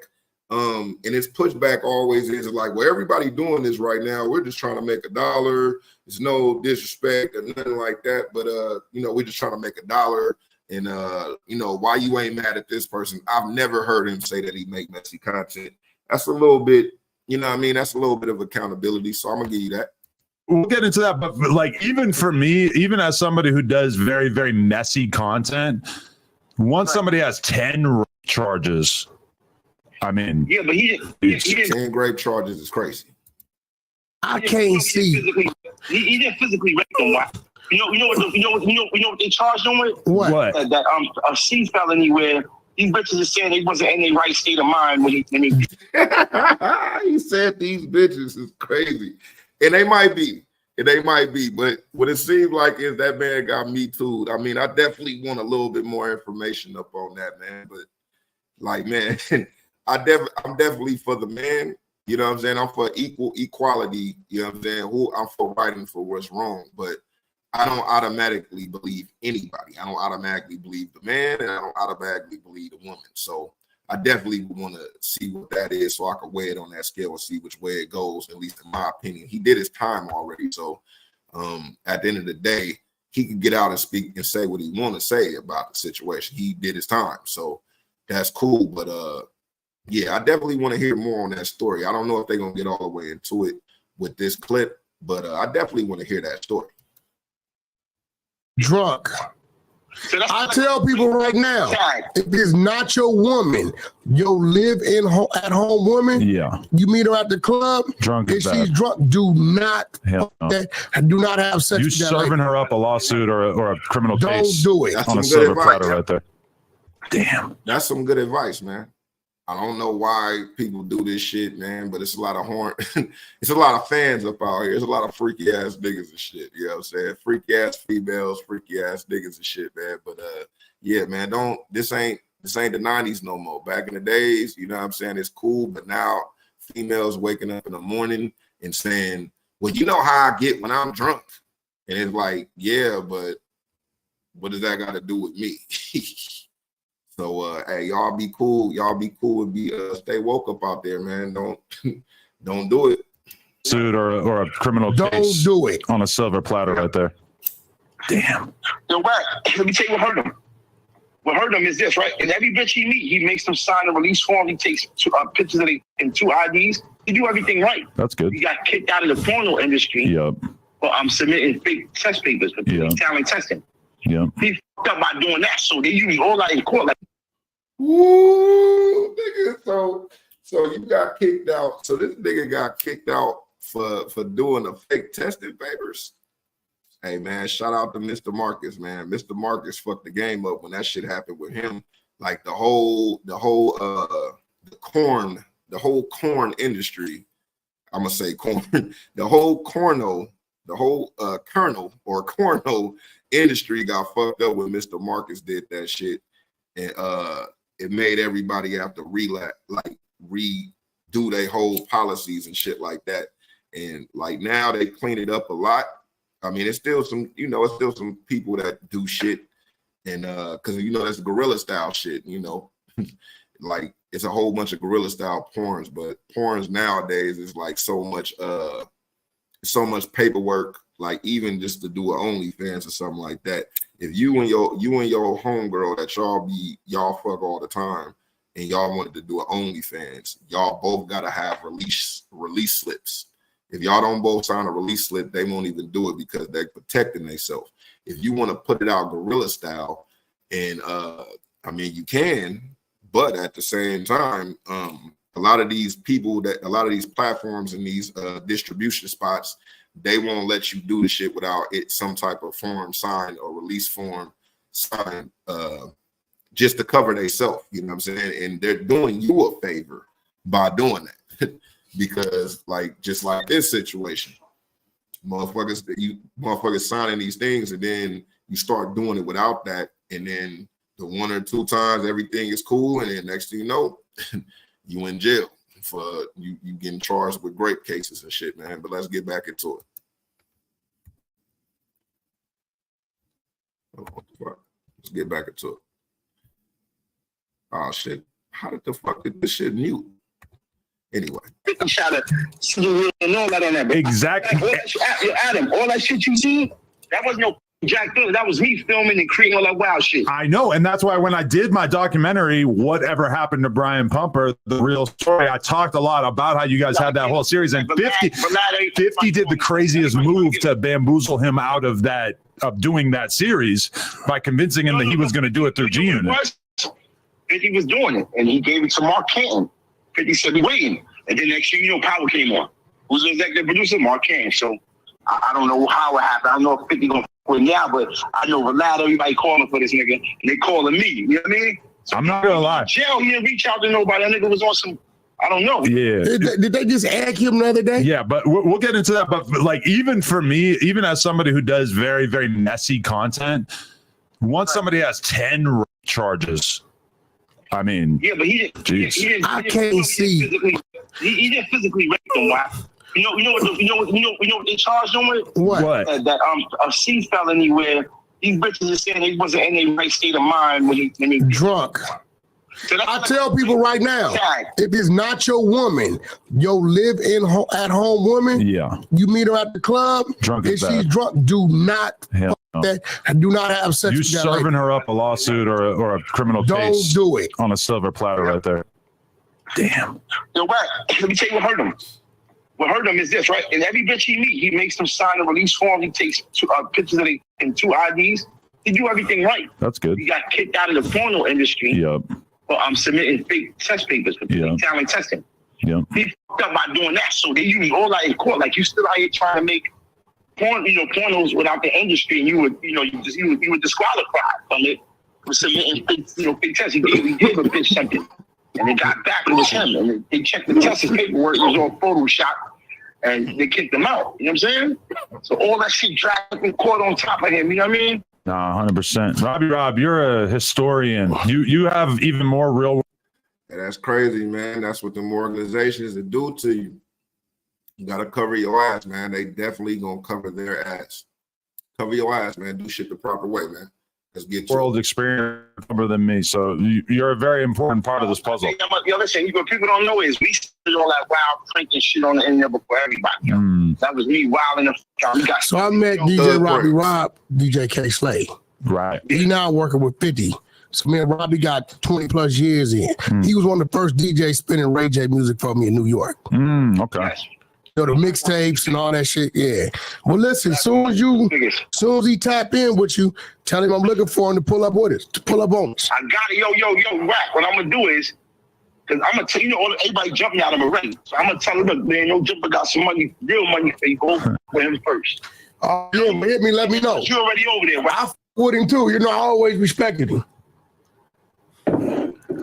And his pushback always is like, well, everybody doing this right now. We're just trying to make $1. There's no disrespect or nothing like that. But we're just trying to make $1. And why you ain't mad at this person? I've never heard him say that he make messy content. That's a little bit, that's a little bit of accountability. So I'm gonna give you that. We'll get into that, but like even for me, even as somebody who does very, very messy content, once somebody has 10 charges, I mean, yeah, but he 10 Grape charges is crazy. I can't see. He didn't physically rape them. Why? You know what they charged him with? What? That a C felony where these bitches are saying they wasn't in their right state of mind when he He said these bitches is crazy. And they might be. But what it seems like is that man got me too. I mean, I definitely want a little bit more information up on that, man. But like, man, I'm definitely for the man. You know what I'm saying? I'm for equality. You know what I'm saying? I'm for fighting for what's wrong. But I don't automatically believe anybody. I don't automatically believe the man, and I don't automatically believe the woman. So I definitely want to see what that is so I can weigh it on that scale and see which way it goes, at least in my opinion. He did his time already. So at the end of the day, he can get out and speak and say what he want to say about the situation. He did his time. So that's cool. But yeah, I definitely want to hear more on that story. I don't know if they're going to get all the way into it with this clip, but I definitely want to hear that story. Drunk. I tell people right now, if it's not your woman, your at home woman, you meet her at the club, drunk if she's drunk, do not have sex. You serving her up a lawsuit or a criminal case. Don't do it. On a silver platter right there. Damn. That's some good advice, man. I don't know why people do this shit, man, but it's a lot of it's a lot of fans up out here. There's a lot of freaky ass niggas and shit. You know what I'm saying? Freaky ass females, freaky ass niggas and shit, man. But yeah, man, this ain't the 90s no more. Back in the days, you know what I'm saying? It's cool, but now females waking up in the morning and saying, well, you know how I get when I'm drunk. And it's like, yeah, but what does that got to do with me? So hey, y'all be cool. Y'all be cool and be stay woke up out there, man. Don't do it. Suit or a criminal don't case. Do it on a silver platter right there. Damn. Yo, Brad, let me tell you what hurt him. What hurt him is this, right? And every bitch he meet, he makes them sign a release form. He takes pictures of it and 2 IDs. He do everything right. That's good. He got kicked out of the porno industry. Yep. But I'm submitting fake test papers for talent testing. Yep. He fucked up by doing that, so they use all that in court. Like, ooh, nigga. So you got kicked out. So this nigga got kicked out for doing the fake testing papers. Hey man, shout out to Mr. Marcus, man. Mr. Marcus fucked the game up when that shit happened with him. Like the whole corn industry. I'm gonna say corn, the whole corno industry got fucked up when Mr. Marcus did that shit. And it made everybody have to redo their whole policies and shit like that. And like now they clean it up a lot. I mean, it's still some people that do shit, and because that's guerrilla style shit, like it's a whole bunch of guerrilla style porns, but porns nowadays is like so much paperwork, like even just to do an OnlyFans or something like that. If you and your homegirl that y'all fuck all the time and y'all wanted to do an OnlyFans, y'all both gotta have release slips. If y'all don't both sign a release slip, they won't even do it because they're protecting themselves. If you want to put it out guerrilla style, and I mean you can, but at the same time, a lot of these platforms and these distribution spots, they won't let you do the shit without some type of form signed or release form signed, just to cover themselves. You know what I'm saying? And they're doing you a favor by doing that. Because just like this situation, motherfuckers signing these things, and then you start doing it without that, and then the 1 or 2 times everything is cool, and then next thing you know, you in jail. for you getting charged with grape cases and shit, man. But let's get back into it. Let's get back into it. Oh shit! How the fuck did this shit mute? Anyway, exactly. Adam, all that shit you see, that was no Jack Dillon. That was me filming and creating all that wild shit. I know, and that's why when I did my documentary, Whatever Happened to Brian Pumper, the real story, I talked a lot about how you guys had that whole series, and 50 did the craziest move to bamboozle him out of doing that series by convincing him that he was going to do it through G Unit. 50 was doing it, and he gave it to Mark Canton. 50 said, "We waiting," and then next thing you know, Power came on. Who's the executive producer? Mark Canton. So I don't know how it happened. I don't know if 50 gonna quit now, but I know Ronaldo, everybody calling for this nigga, and they calling me. You know what I mean? So I'm not gonna lie. Jail, he didn't reach out to nobody. That nigga was on some. I don't know. Yeah. Did they just add him the other day? Yeah, but we'll get into that. But like, even for me, even as somebody who does very, very messy content, once somebody has 10 charges, I mean, yeah, but he didn't. I can't see. He didn't physically rape them. Why? You know what they charged him with? What? A C felony where these bitches are saying they wasn't in their right state of mind when he drunk. So I tell people right now, if it's not your woman, your at home woman, you meet her at the club, drunk if she's drunk, do not do not have sex. You with that serving lady. her up a lawsuit or a criminal case. Don't do it on a silver platter right there. Damn. Yo, let me tell you what hurt him. What hurt him is this, right? And every bitch he meet, he makes them sign a release form. He takes pictures of it and 2 IDs. He do everything right. That's good. He got kicked out of the porno industry. Yep. Well, I'm submitting fake test papers for talent testing. Yep. He fucked up by doing that. So they use all that in court. Like you still out here trying to make pornos without the industry, and you were disqualified from it for submitting fake tests. He gave a bitch something, and they got back. It was him, and they checked the test paperwork. It was all Photoshop, and they kicked him out. You know what I'm saying? So all that shit dragged in court on top of him. You know what I mean? Nah, 100%. Rob, you're a historian. You have even more real. Yeah, that's crazy, man. That's what them organizations that do to you. You gotta cover your ass, man. They definitely gonna cover their ass. Cover your ass, man. Do shit the proper way, man. Let's get to world experience more than me. So you're a very important part of this puzzle. Listen, what people don't know is we did all that wild pranking shit on the internet before everybody. That was me wilding the fuck out. So I met DJ Robbie Rob, DJ K Slay. Right. He now working with 50. So me and Robbie got 20 plus years in. He was one of the first DJs spinning Ray J music for me in New York. Okay. Yes. The mixtapes and all that shit, yeah. Well, listen, soon as he tap in with you, tell him I'm looking for him to pull up with us, to pull up on us. I got it, yo, Rap. What I'm gonna do is, because I'm gonna tell everybody jumping out of him already. So I'm gonna tell him, look, man, no jumper got some money, real money for you. Go for him first. Yeah, hit me, let me know. You already over there, Rap. I with him too. I always respected him.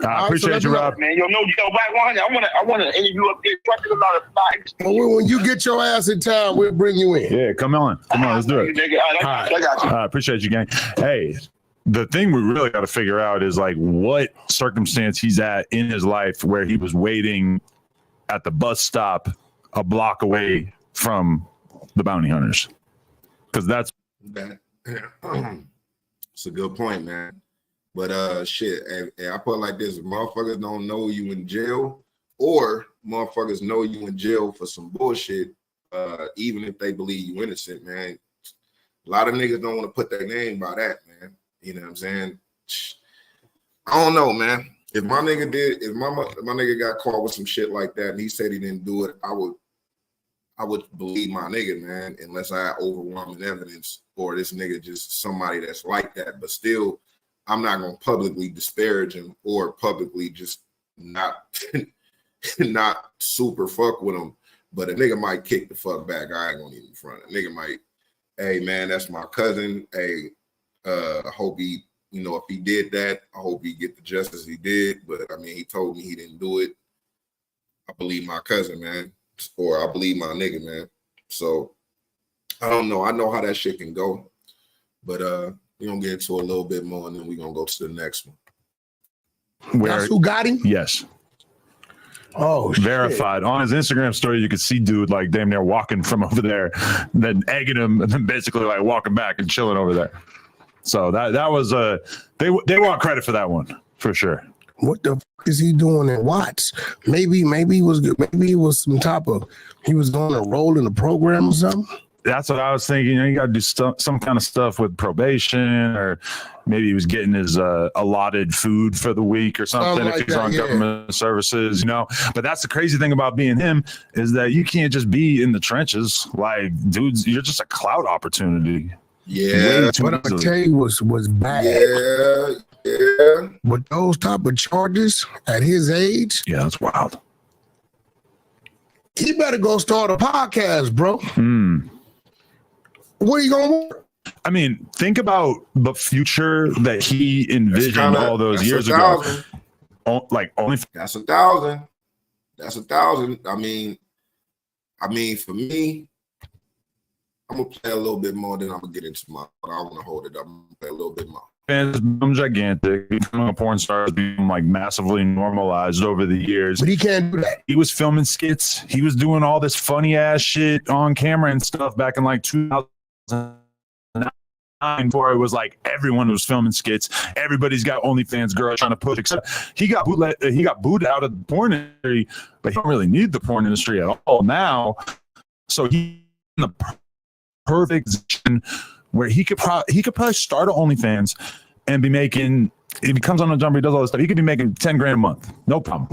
I appreciate you, Rob. Man, Rap 100. I want to interview up there. Talking about a fight. Well, when you get your ass in town, we'll bring you in. Yeah, come on, let's do it. I got you. I appreciate you, gang. Hey, the thing we really got to figure out is like what circumstance he's at in his life where he was waiting at the bus stop a block away from the bounty hunters. Because that's it's a good point, man. But shit, and I put it like this: if motherfuckers don't know you in jail, or motherfuckers know you in jail for some bullshit, even if they believe you innocent, man. A lot of niggas don't want to put their name by that, man. You know what I'm saying? I don't know, man. If my nigga my nigga got caught with some shit like that and he said he didn't do it, I would believe my nigga, man, unless I had overwhelming evidence or this nigga just somebody that's like that. But still, I'm not gonna publicly disparage him or publicly just not super fuck with him. But a nigga might kick the fuck back. I ain't gonna even front. A nigga might, hey man, that's my cousin. Hey, I hope he, if he did that, I hope he get the justice he did. But I mean, he told me he didn't do it. I believe my cousin, man, or I believe my nigga, man. So I don't know. I know how that shit can go, but we're gonna get into a little bit more, and then we're gonna go to the next one. That's who got him? Yes. Oh, verified. On his Instagram story, you could see dude like damn near walking from over there, then egging him, and then basically like walking back and chilling over there. So that was they want credit for that one for sure. What the fuck is he doing in Watts? Maybe he was some type of he was doing a role in the program or something. That's what I was thinking. You got to do some kind of stuff with probation, or maybe he was getting his allotted food for the week or something if he's on government services, But that's the crazy thing about being him is that you can't just be in the trenches. Like, dudes, you're just a clout opportunity. Yeah, what I tell you was bad. Yeah. With those type of charges at his age, yeah, that's wild. He better go start a podcast, bro. Where you gonna work? I mean, think about the future that he envisioned all those years ago. Like only that's 1,000. That's 1,000. I mean, for me, I'm gonna play a little bit more. Then I'm gonna get into my. I want to hold it up. I'm gonna play a little bit more. Fans become gigantic. Becoming a porn star has become like massively normalized over the years. But he can't do that. He was filming skits. He was doing all this funny ass shit on camera and stuff back in like 2009, before it was like everyone was filming skits. Everybody's got OnlyFans girl trying to push. Except he got booted out of the porn industry, but he don't really need the porn industry at all now. So he's in the perfect position where he could probably start an OnlyFans and be making, if he comes on a jumper, he does all this stuff, he could be making $10,000 a month, no problem.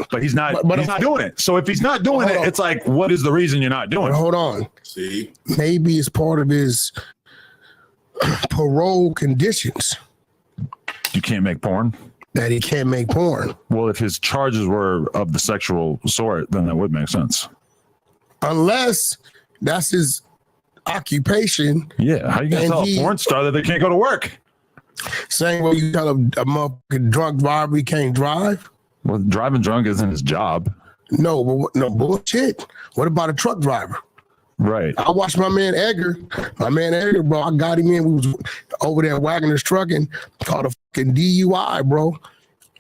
But he's not. But he's not doing it. So if he's not doing it, it's like, what is the reason you're not doing it? Hold on. See, maybe it's part of his parole conditions. You can't make porn. That he can't make porn. Well, if his charges were of the sexual sort, then that would make sense. Unless that's his occupation. Yeah, how you gonna tell a porn star that they can't go to work? Same way you tell a motherfucking drunk driver he can't drive. Well, driving drunk isn't his job. No bullshit. What about a truck driver? Right. I watched my man Edgar, bro. I got him in. We was over there wagging his truck and caught a fucking DUI, bro.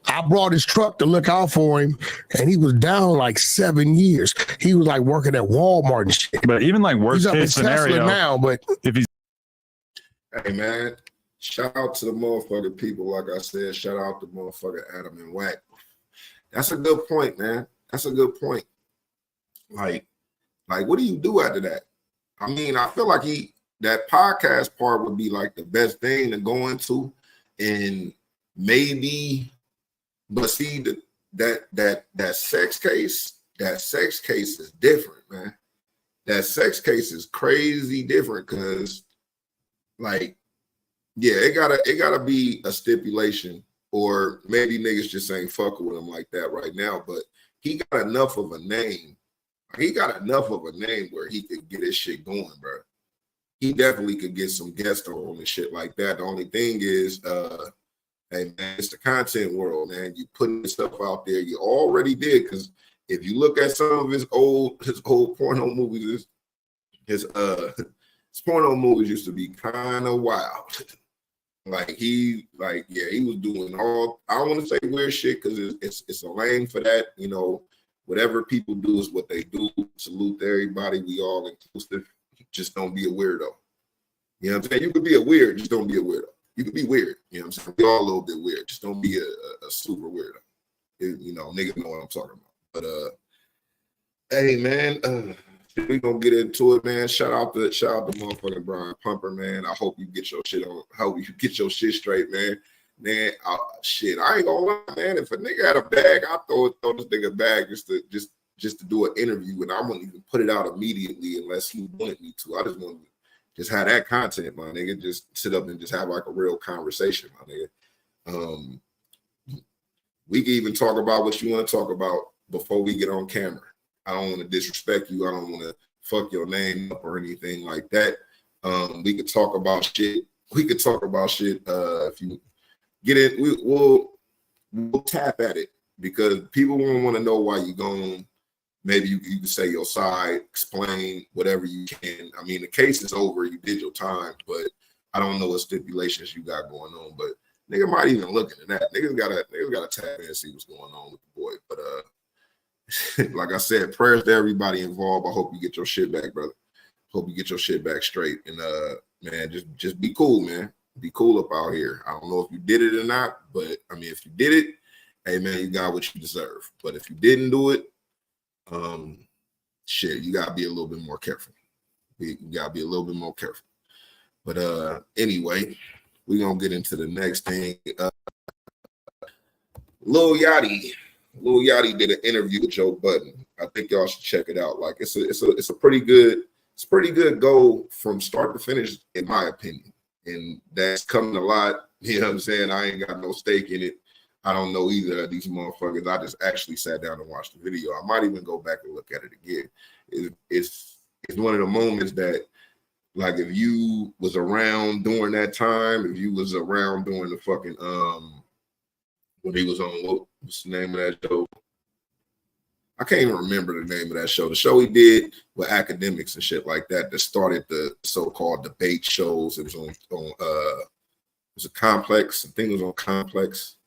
I brought his truck to look out for him, and he was down like 7 years. He was like working at Walmart and shit. But even like worst case scenario now, but if he's, hey man, shout out to the motherfucking people. Like I said, shout out to motherfucking Adam and Wack. That's a good point, man. That's a good point. Like, what do you do after that? I mean, I feel like that podcast part would be like the best thing to go into, and maybe. But see, that sex case is different, man. That sex case is crazy different because, like, yeah, it gotta be a stipulation, or maybe niggas just ain't fucking with him like that right now. But he got enough of a name. He got enough of a name where he could get his shit going, bro. He definitely could get some guest on and shit like that. The only thing is, hey man, it's the content world, man. You putting stuff out there. You already did, because if you look at some of his old porno movies, his porno movies used to be kind of wild. He was doing all, I don't want to say weird shit because it's a lane for that. Whatever people do is what they do. Salute to everybody. We all inclusive. Just don't be a weirdo. You know what I'm saying? You could be a weird, just don't be a weirdo. You could be weird, you know what I'm saying? We're all a little bit weird. Just don't be a super weirdo. Niggas know what I'm talking about. But hey man, we gonna get into it, man. Shout out to motherfucking Brian Pumper, man. I hope you get your shit on. Hope you get your shit straight, man. Man, shit, I ain't gonna lie, man. If a nigga had a bag, I throw this nigga a bag just to do an interview, and I wouldn't even put it out immediately unless he wanted me to. I just want to just have that content, my nigga. Just sit up and just have like a real conversation, my nigga. We can even talk about what you want to talk about before we get on camera. I don't want to disrespect you. I don't want to fuck your name up or anything like that. We could talk about shit. If you get it, we'll tap at it, because people won't want to know why you gone. Maybe you can say your side, explain whatever you can. I mean, the case is over. You did your time, but I don't know what stipulations you got going on. But nigga might even look into that. Niggas gotta tap in and see what's going on with the boy. But like I said, prayers to everybody involved. I hope you get your shit back, brother. Hope you get your shit back straight. And man, just be cool, man. Be cool up out here. I don't know if you did it or not, but I mean, if you did it, hey man, you got what you deserve. But if you didn't do it, shit, you gotta be a little bit more careful. You gotta be a little bit more careful. But anyway, we're gonna get into the next thing. Lil Yachty did an interview with Joe Budden. I think y'all should check it out. Like it's a pretty good go from start to finish, in my opinion. And that's coming a lot. You know what I'm saying? I ain't got no stake in it. I don't know either of these motherfuckers. I just actually sat down and watched the video. I might even go back and look at it again. It's one of the moments that, like, if you was around during that time, if you was around during the fucking when he was on, what's the name of that show? I can't even remember the name of that show. The show he did with academics and shit like that started the so-called debate shows. It was on it was a Complex. I think it was on Complex.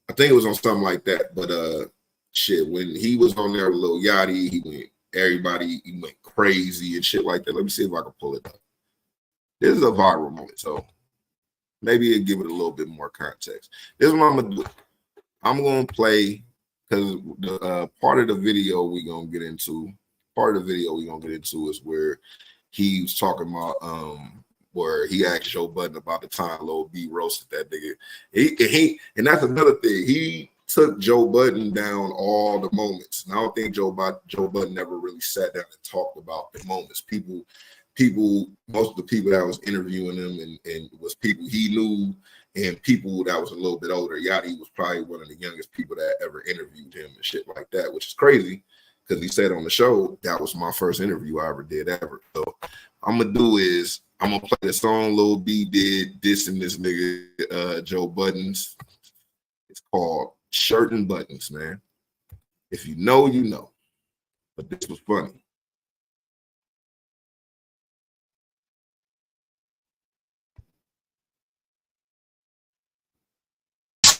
I think it was on something like that. But shit, when he was on there with Lil Yachty, he went crazy and shit like that. Let me see if I can pull it up. This is a viral moment, so maybe it'll give it a little bit more context. This is what I'm gonna do. I'm gonna play, because the part of the video we're gonna get into is where he was talking about where he asked Joe Budden about the time Lil B roasted that nigga. He and that's another thing. He took Joe Budden down all the moments. And I don't think Joe Budden never really sat down and talked about the moments. Most of the people that was interviewing him and was people he knew and people that was a little bit older. Yachty was probably one of the youngest people that ever interviewed him and shit like that, which is crazy because he said on the show, that was my first interview I ever did ever. So I'm going to do is I'm going to play the song Lil B did dissing this nigga Joe Budden's. It's called Shirt and Buttons, man. If you know, you know. But this was funny.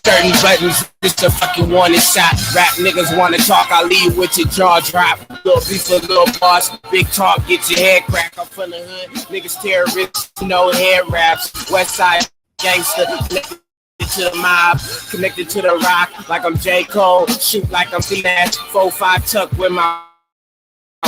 Certain buttons, just a fucking warning shot. Rap niggas wanna talk, I leave with your jaw drop. Little beef, little boss, big talk, get your head cracked. I'm from the hood, niggas terrorists, no head raps. West side gangster, connected to the mob, connected to the rock, like I'm J. Cole. Shoot like I'm C-Nash, 4-5 tuck with my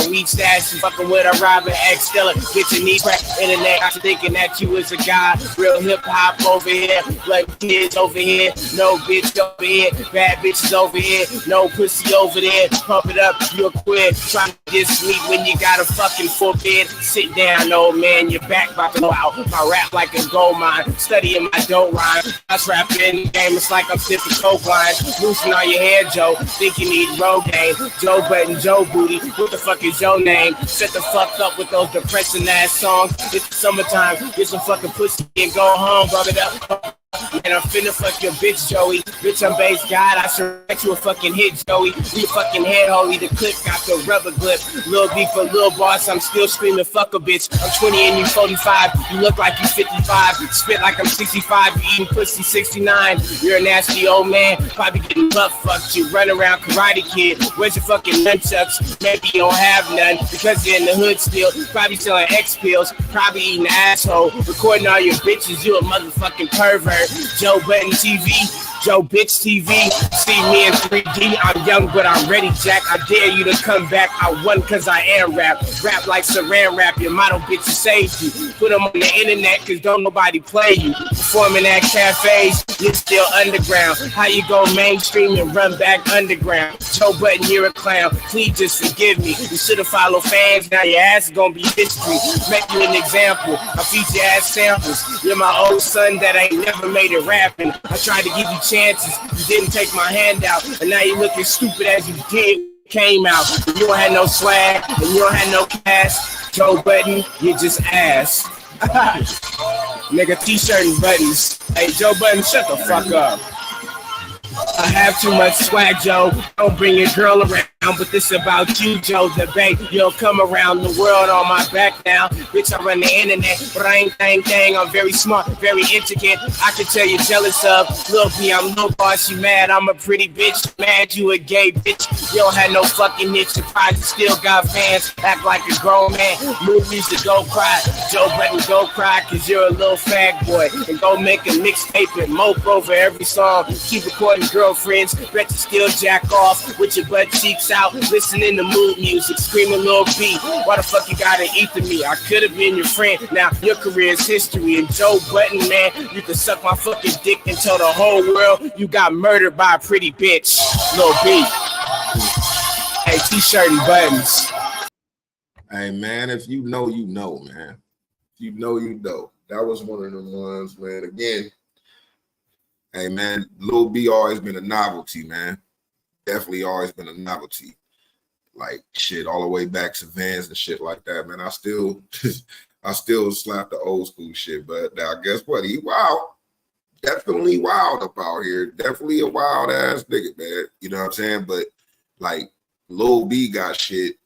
weed stash, you fucking with a Robin X Stiller, get your knees cracked. Internet, I'm thinking that you was a guy. Real hip hop over here, black kids over here, no bitch over here, bad bitches over here, no pussy over there. Pump it up, you're quit. Try to get sleep when you got a fucking full bed. Sit down, old man, your back about to go out. My rap like a gold mine, studying my dope rhyme. I rap in the game, it's like I'm sipping coke lines. Loosen on your hair, Joe, think you need Rogaine. Joe Button, Joe Booty, what the fuck is your name? Shut the fuck up with those depressing ass songs. It's the summertime, get some fucking pussy and go home, rub it up. And I'm finna fuck your bitch, Joey. Bitch, I'm base God, I should write you a fucking hit, Joey. We fucking head holy, the clip got the rubber grip. Lil B for Lil Boss, I'm still screaming fuck a bitch. I'm 20 and you 45, you look like you 55. Spit like I'm 65, you eating pussy 69. You're a nasty old man, probably getting butt fucked. You run around Karate Kid, where's your fucking nunchucks? Maybe you don't have none, because you're in the hood still. Probably selling X pills, probably eating asshole. Recording all your bitches, you a motherfucking pervert. Joe Button TV, Joe Bitch TV. See me in 3D. I'm young, but I'm ready, Jack. I dare you to come back. I won cause I am rap. Rap like Saran Wrap. Your model bitch saved you. Put them on the internet cause don't nobody play you. Performing at cafes, you're still underground. How you go mainstream and run back underground? Joe Button, you're a clown. Please just forgive me. You should've followed fans. Now your ass is gonna be history. Make you an example. I feature ass samples. You're my old son that ain't never made it rapping. I tried to give you chances. You didn't take my hand out. And now you looking stupid as you did came out. You don't have no swag and you don't have no cash. Joe Button, you just ass. Nigga, t-shirt and buttons. Hey, Joe Button, shut the fuck up. I have too much swag, Joe. Don't bring your girl around. but this about you, Joe the Bay. You'll come around the world on my back now. Bitch, I run the internet. Bang, dang, dang. I'm very smart, very intricate. I can tell you're jealous of Lil B. I'm no boss, you mad. I'm a pretty bitch. Mad you a gay bitch. You don't have no fucking niche. Surprised you still got fans. Act like a grown man. Movies to go cry. Joe Budden, go cry, cause you're a little fag boy. And go make a mixtape and mope over every song. Keep recording girlfriends. Bet you still jack off with your butt cheeks out, listening to mood music, screaming Lil B. Why the fuck you gotta eat to me? I could have been your friend. Now your career is history. And Joe Budden, man, you can suck my fucking dick and tell the whole world you got murdered by a pretty bitch. Lil B. Hey, t-shirt and buttons. Hey man, if you know, you know, man. If you know, you know. That was one of them ones, man. Again, hey man, Lil B always been a novelty, man. Definitely always been a novelty. Like shit, all the way back to Vans and shit like that, man. I still slap the old school shit, but now guess what? He wild. Definitely wild up out here. Definitely a wild ass nigga, man. You know what I'm saying? But like Lil B got shit.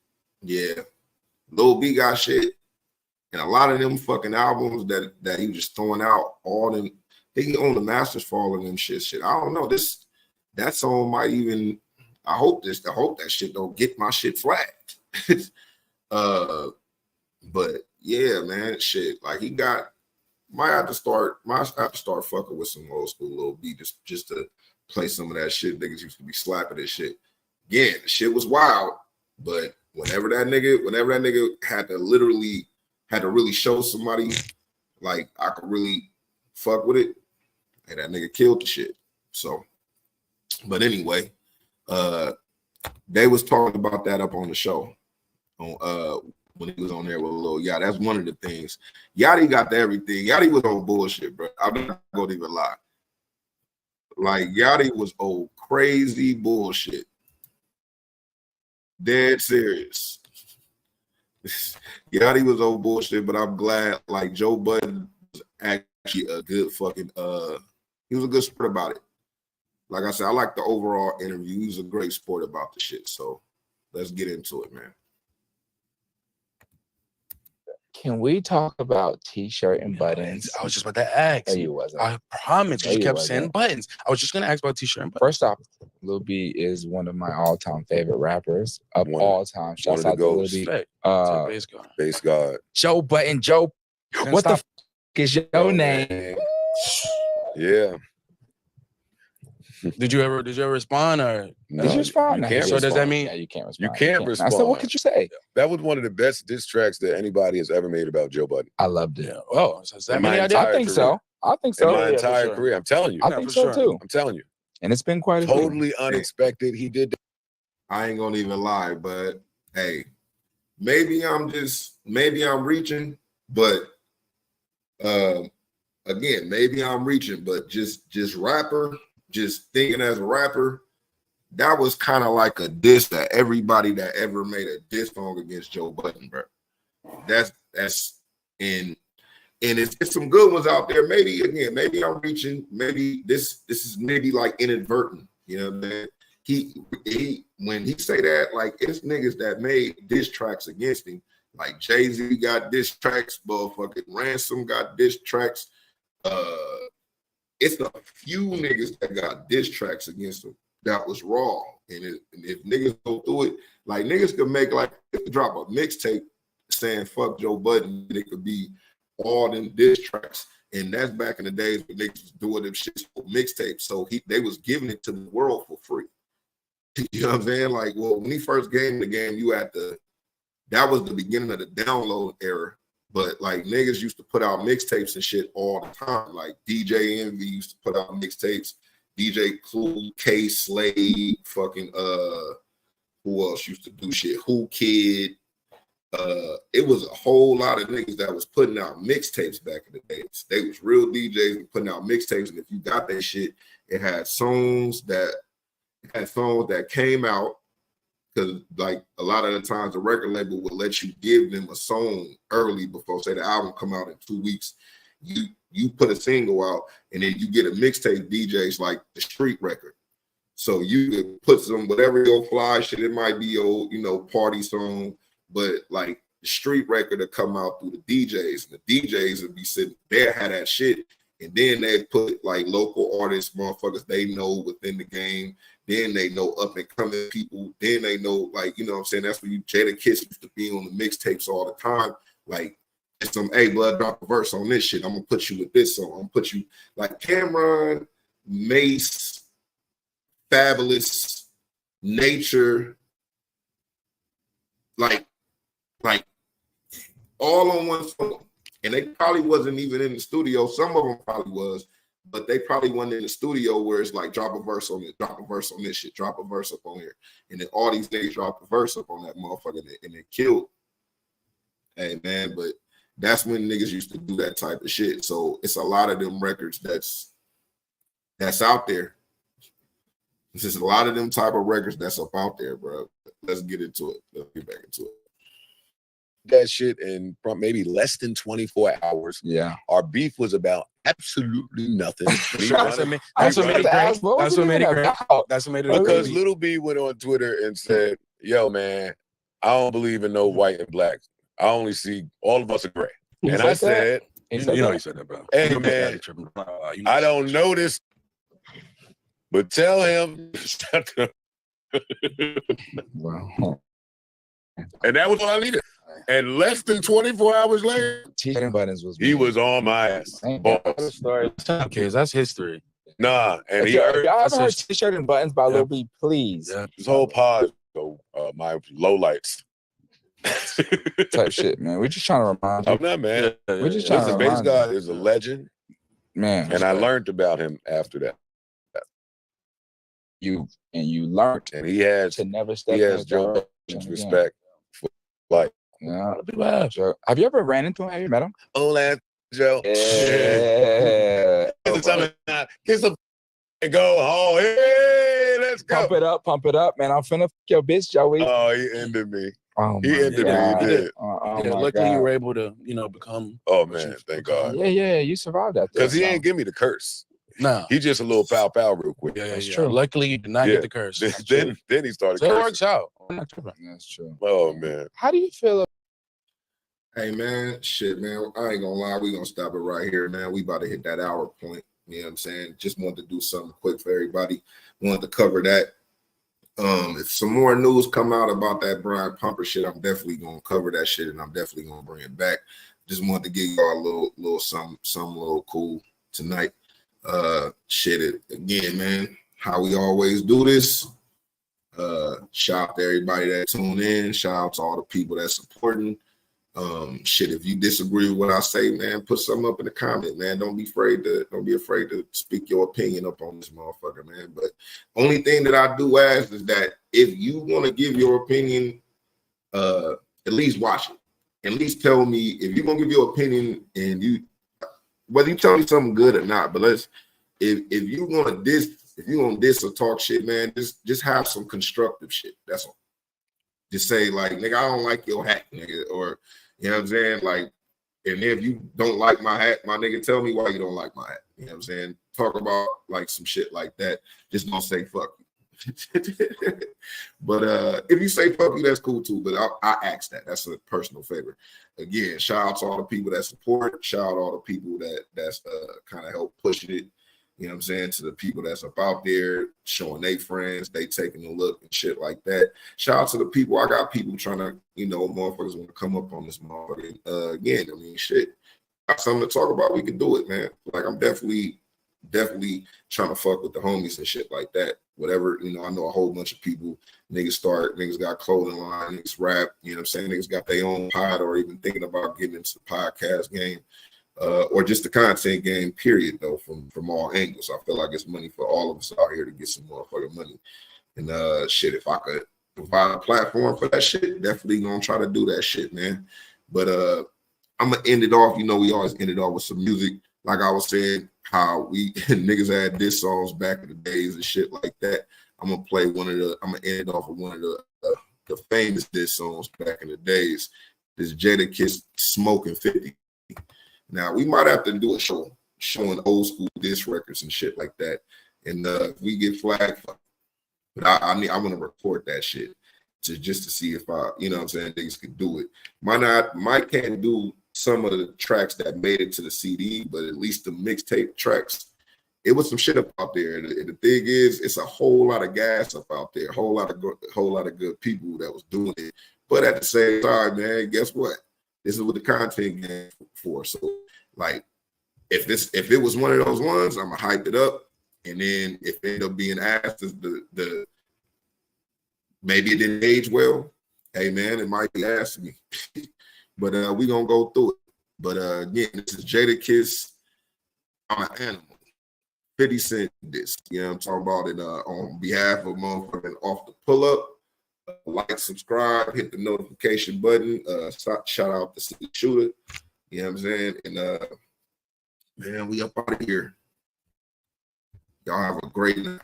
Yeah. Lil B got shit. And a lot of them fucking albums that he was just throwing out, all them, he owned the masters for all of them shit. I don't know. That song might even, I hope that shit don't get my shit flagged. But yeah, man, shit. Like he got, might have to start fucking with some old school Lil B just to play some of that shit. Niggas used to be slapping this shit. Again, the shit was wild, but whenever that nigga had to really show somebody like I could really fuck with it, and that nigga killed the shit. So, but anyway, they was talking about that up on the show on when he was on there with Lil Yachty. That's one of the things. Yachty got to everything. Yachty was on bullshit, bro. I'm not gonna even lie. Like Yachty was old crazy bullshit. Dead serious. Yachty was old bullshit, but I'm glad like Joe Budden was actually a good fucking he was a good sport about it. Like I said, I like the overall interview. He was a great sport about the shit. So let's get into it, man. Can we talk about t-shirt and buttons? I was just about to ask. No, you wasn't. I promise. No, You you kept wasn't. saying buttons. I was just gonna ask about t-shirt and buttons. First off, Lil B is one of my all-time favorite rappers of all time. Shouts out to Lil B. Base God. Joe Budden. Joe, what the f is your name? Yeah. Did you ever respond or No, Did you respond? you can't So does that mean Yeah, you can't You respond. can't respond. I said, what could you say? That was one of the best diss tracks that anybody has ever made about Joe Budden. I loved it. Oh, so is that In my many I entire think so. I think In so. my for entire sure. career, I'm telling you. I Yeah, think for so sure. too. I'm telling you. And it's been quite a few. Totally unexpected. He did that. I ain't gonna even lie, but hey, maybe I'm reaching, but again, maybe I'm reaching, but just rapper, just thinking as a rapper, that was kind of like a diss to everybody that ever made a diss song against Joe Budden, bro. That's and it's some good ones out there. Maybe I'm reaching. Maybe this is maybe like inadvertent. You know, man. He when he say that, like it's niggas that made diss tracks against him. Like Jay-Z got diss tracks, motherfucking Ransom got diss tracks. It's a few niggas that got diss tracks against him that was raw. And if niggas go through it, like niggas could make like drop a mixtape saying fuck Joe Budden, it could be all them diss tracks. And that's back in the days when niggas was doing them shits for mixtapes. So they was giving it to the world for free. You know what I'm saying? Like, well, when he first came the game, that was the beginning of the download era. But like niggas used to put out mixtapes and shit all the time. Like DJ Envy used to put out mixtapes. DJ Clue, K Slade, fucking who else used to do shit? Who Kid. It was a whole lot of niggas that was putting out mixtapes back in the days. They was real DJs putting out mixtapes, and if you got that shit, it had songs that came out, because like a lot of the times the record label would let you give them a song early before, say, the album come out in 2 weeks. You put a single out and then you get a mixtape DJs like the street record. So you could put some whatever your fly shit. It might be your, you know, party song, but like the street record to come out through the DJs. And the DJs would be sitting there, had that shit, and then they put like local artists, motherfuckers they know within the game. Then they know up and coming people. Then they know, like, you know what I'm saying? That's when Jada Kiss used to be on the mixtapes all the time. Like, it's some, hey, blood, drop a verse on this shit. I'm gonna put you with this song. I'm gonna put you like Cameron, Mace, Fabulous, Nature, like all on one song. And they probably wasn't even in the studio. Some of them probably was, but they probably wasn't in the studio where it's like drop a verse on it, drop a verse on this shit, drop a verse up on here. And then all these niggas drop a verse up on that motherfucker and it killed. Hey man, but that's when niggas used to do that type of shit. So it's a lot of them records that's out there. It's just a lot of them type of records that's up out there, bro. Let's get into it. Let's get back into it. That shit in maybe less than 24 hours. Yeah. Our beef was about absolutely nothing. That's what made it great. That's what made it because great. Little B went on Twitter and said, yo, man, I don't believe in no white and black. I only see all of us are gray. And I said, you know he said that, bro. Hey, man, I don't know this, but tell him. Wow. And that was all I needed. And less than 24 hours later, he was on my ass. Okay, that's history. Nah, and y'all ever heard T-shirt and buttons by Lil B? Please. Yeah. This whole pod, so my lowlights. Type shit, man. We're just trying to remind you. I'm not, man. We're just trying to Listen, remind Bass God is a legend, man. And I learned about him after that. You learned, and he has to never step. He has Joe Biden's respect for life. Yeah. Have you ever ran into him? Have you met him? Hola, Joe. Yeah. Kiss him and go home. Hey, let's go. Pump it up, man. I'm finna fuck your bitch, Joey. Oh, he ended me. Oh, he ended me. He did. Luckily, you were able to, become. Oh man, thank God. Yeah. You survived that. Because he ain't give me the curse. No, he just a little pow real quick. Yeah, that's true. Luckily, you did not get the curse. Then he started. So it works out. That's true. Oh man, how do you feel? Hey man, shit, man. I ain't gonna lie, we gonna stop it right here, man. We about to hit that hour point. You know what I'm saying? Just wanted to do something quick for everybody. Wanted to cover that. If some more news come out about that Brian Pumper shit, I'm definitely gonna cover that shit, and I'm definitely gonna bring it back. Just wanted to give y'all a little something little cool tonight. Shit, again, man, how we always do this. Shout out to everybody that tuned in. Shout out to all the people that's supporting. Shit, if you disagree with what I say, man, put something up in the comment, man. Don't be afraid to speak your opinion up on this motherfucker, man. But only thing that I do ask is that if you want to give your opinion, at least watch it. At least tell me if you're gonna give your opinion, and whether you tell me something good or not, but if you gonna diss or talk shit, man, just have some constructive shit. That's all. Just say like, nigga, I don't like your hat, nigga, or you know what I'm saying? Like, and if you don't like my hat, my nigga, tell me why you don't like my hat. You know what I'm saying? Talk about like some shit like that. Just don't say fuck you. But if you say fuck you, that's cool too. But I ask that. That's a personal favor. Again, shout out to all the people that support. Shout out to all the people that's kind of help pushing it. You know what I'm saying? To the people that's up out there showing they friends, they taking a look and shit like that. Shout out to the people. I got people trying to, motherfuckers want to come up on this motherfucker. Again, I mean, shit. Got something to talk about. We can do it, man. Like, I'm definitely trying to fuck with the homies and shit like that. Whatever, I know a whole bunch of people. Niggas got clothing line, niggas rap. You know what I'm saying? Niggas got their own pod or even thinking about getting into the podcast game. Or just the content game, period, though, from all angles. I feel like it's money for all of us out here to get some motherfucking money. And shit, if I could provide a platform for that shit, definitely gonna try to do that shit, man. But I'm gonna end it off. We always end it off with some music. Like I was saying, how we niggas had diss songs back in the days and shit like that. I'm gonna end it off with one of the famous diss songs back in the days. This Jada Kiss Smoking 50. Now, we might have to do a show showing old school diss records and shit like that. And if we get flagged, But I want to record that shit just to see if I, you know what I'm saying, niggas could do it. Might can't do some of the tracks that made it to the CD, but at least the mixtape tracks, it was some shit up out there. And the thing is, it's a whole lot of gas up out there, a whole lot of good people that was doing it. But at the same time, man, guess what? This is what the content game for. So, like, if it was one of those ones, I'm gonna hype it up. And then if it end up being asked as the maybe it didn't age well, hey man, it might be asked me. But we gonna go through it. But again, this is Jadakiss, I'm an Animal. 50 Cent this. You know what I'm talking about it on behalf of motherfucking Off the Pull Up. Like, subscribe, hit the notification button. Shout out to City Shooter. You know what I'm saying? And man, we up out of here. Y'all have a great night.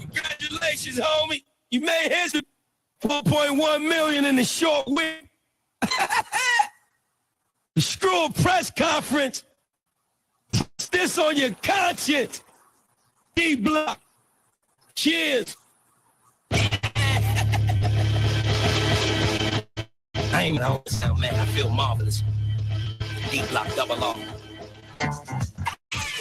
Congratulations, homie. You made history. 4.1 million in a short week. Screw a press conference. This on your conscience. D-Block. Cheers. I ain't know sound, man. I feel marvelous. D-Block double R.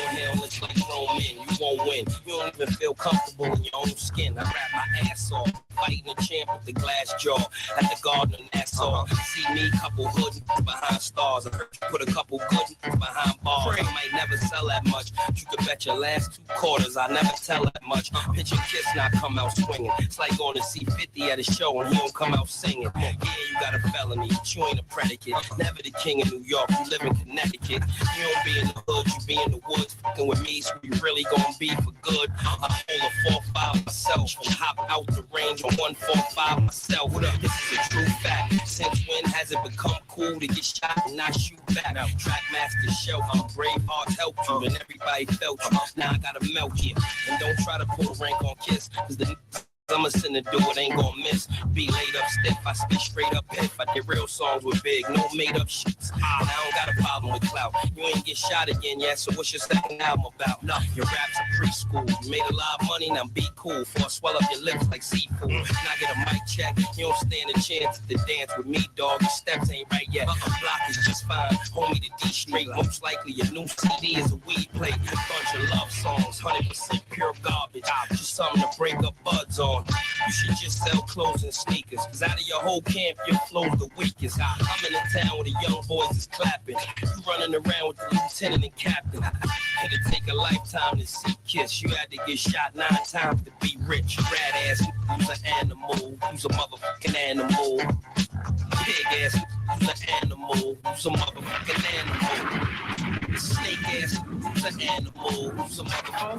Hell, it's like grown men, you won't win. You don't even feel comfortable in your own skin. I rap my ass off, fighting a champ with the glass jaw at the Garden of Nassau. See me, couple hood behind stars. I heard you put a couple good behind bars. I might never sell that much. You could bet your last 2 quarters I never tell that much. Picture Kiss not come out swinging. It's like going to see 50 at a show and you don't come out singing. Yeah, you got a felony, but you ain't a predicate. Never the king of New York, you live in Connecticut. You don't be in the hood, you be in the woods. Fucking with me, so you really gonna be for good. I hold a 4-5 myself and hop out the range on 145 myself. This is a true fact. Since when has it become cool to get shot and not shoot back? Trackmaster show, I'm brave hearts help you, and everybody felt you. Now I gotta melt you, and don't try to pull rank on Kiss, cause the I'm a sinner, do it, ain't gonna miss. Be laid up stiff, I spit straight up if I did real songs with big, no made up shits. And I don't got a problem with clout. You ain't get shot again yet, so what's your second album about? No, your rap's a preschool. You made a lot of money, now be cool. Before I swell up your lips like seafood. And I get a mic check, you don't stand a chance to dance with me, dog. Your steps ain't right yet. Block is just fine, homie the D straight. Most likely your new CD is a weed plate. Bunch of love songs, 100% pure garbage. Just something to break up buds on. You should just sell clothes and sneakers, cause out of your whole camp, your flow's the weakest. I'm in the town where the young boys is clapping. You running around with the lieutenant and captain. It'd take a lifetime to see Kiss. You had to get shot 9 times to be rich. Rat ass, who's an animal, who's a motherfucking animal. Pig ass, who's an animal, who's a motherfucking animal. Snake ass, who's an animal, who's a motherfucking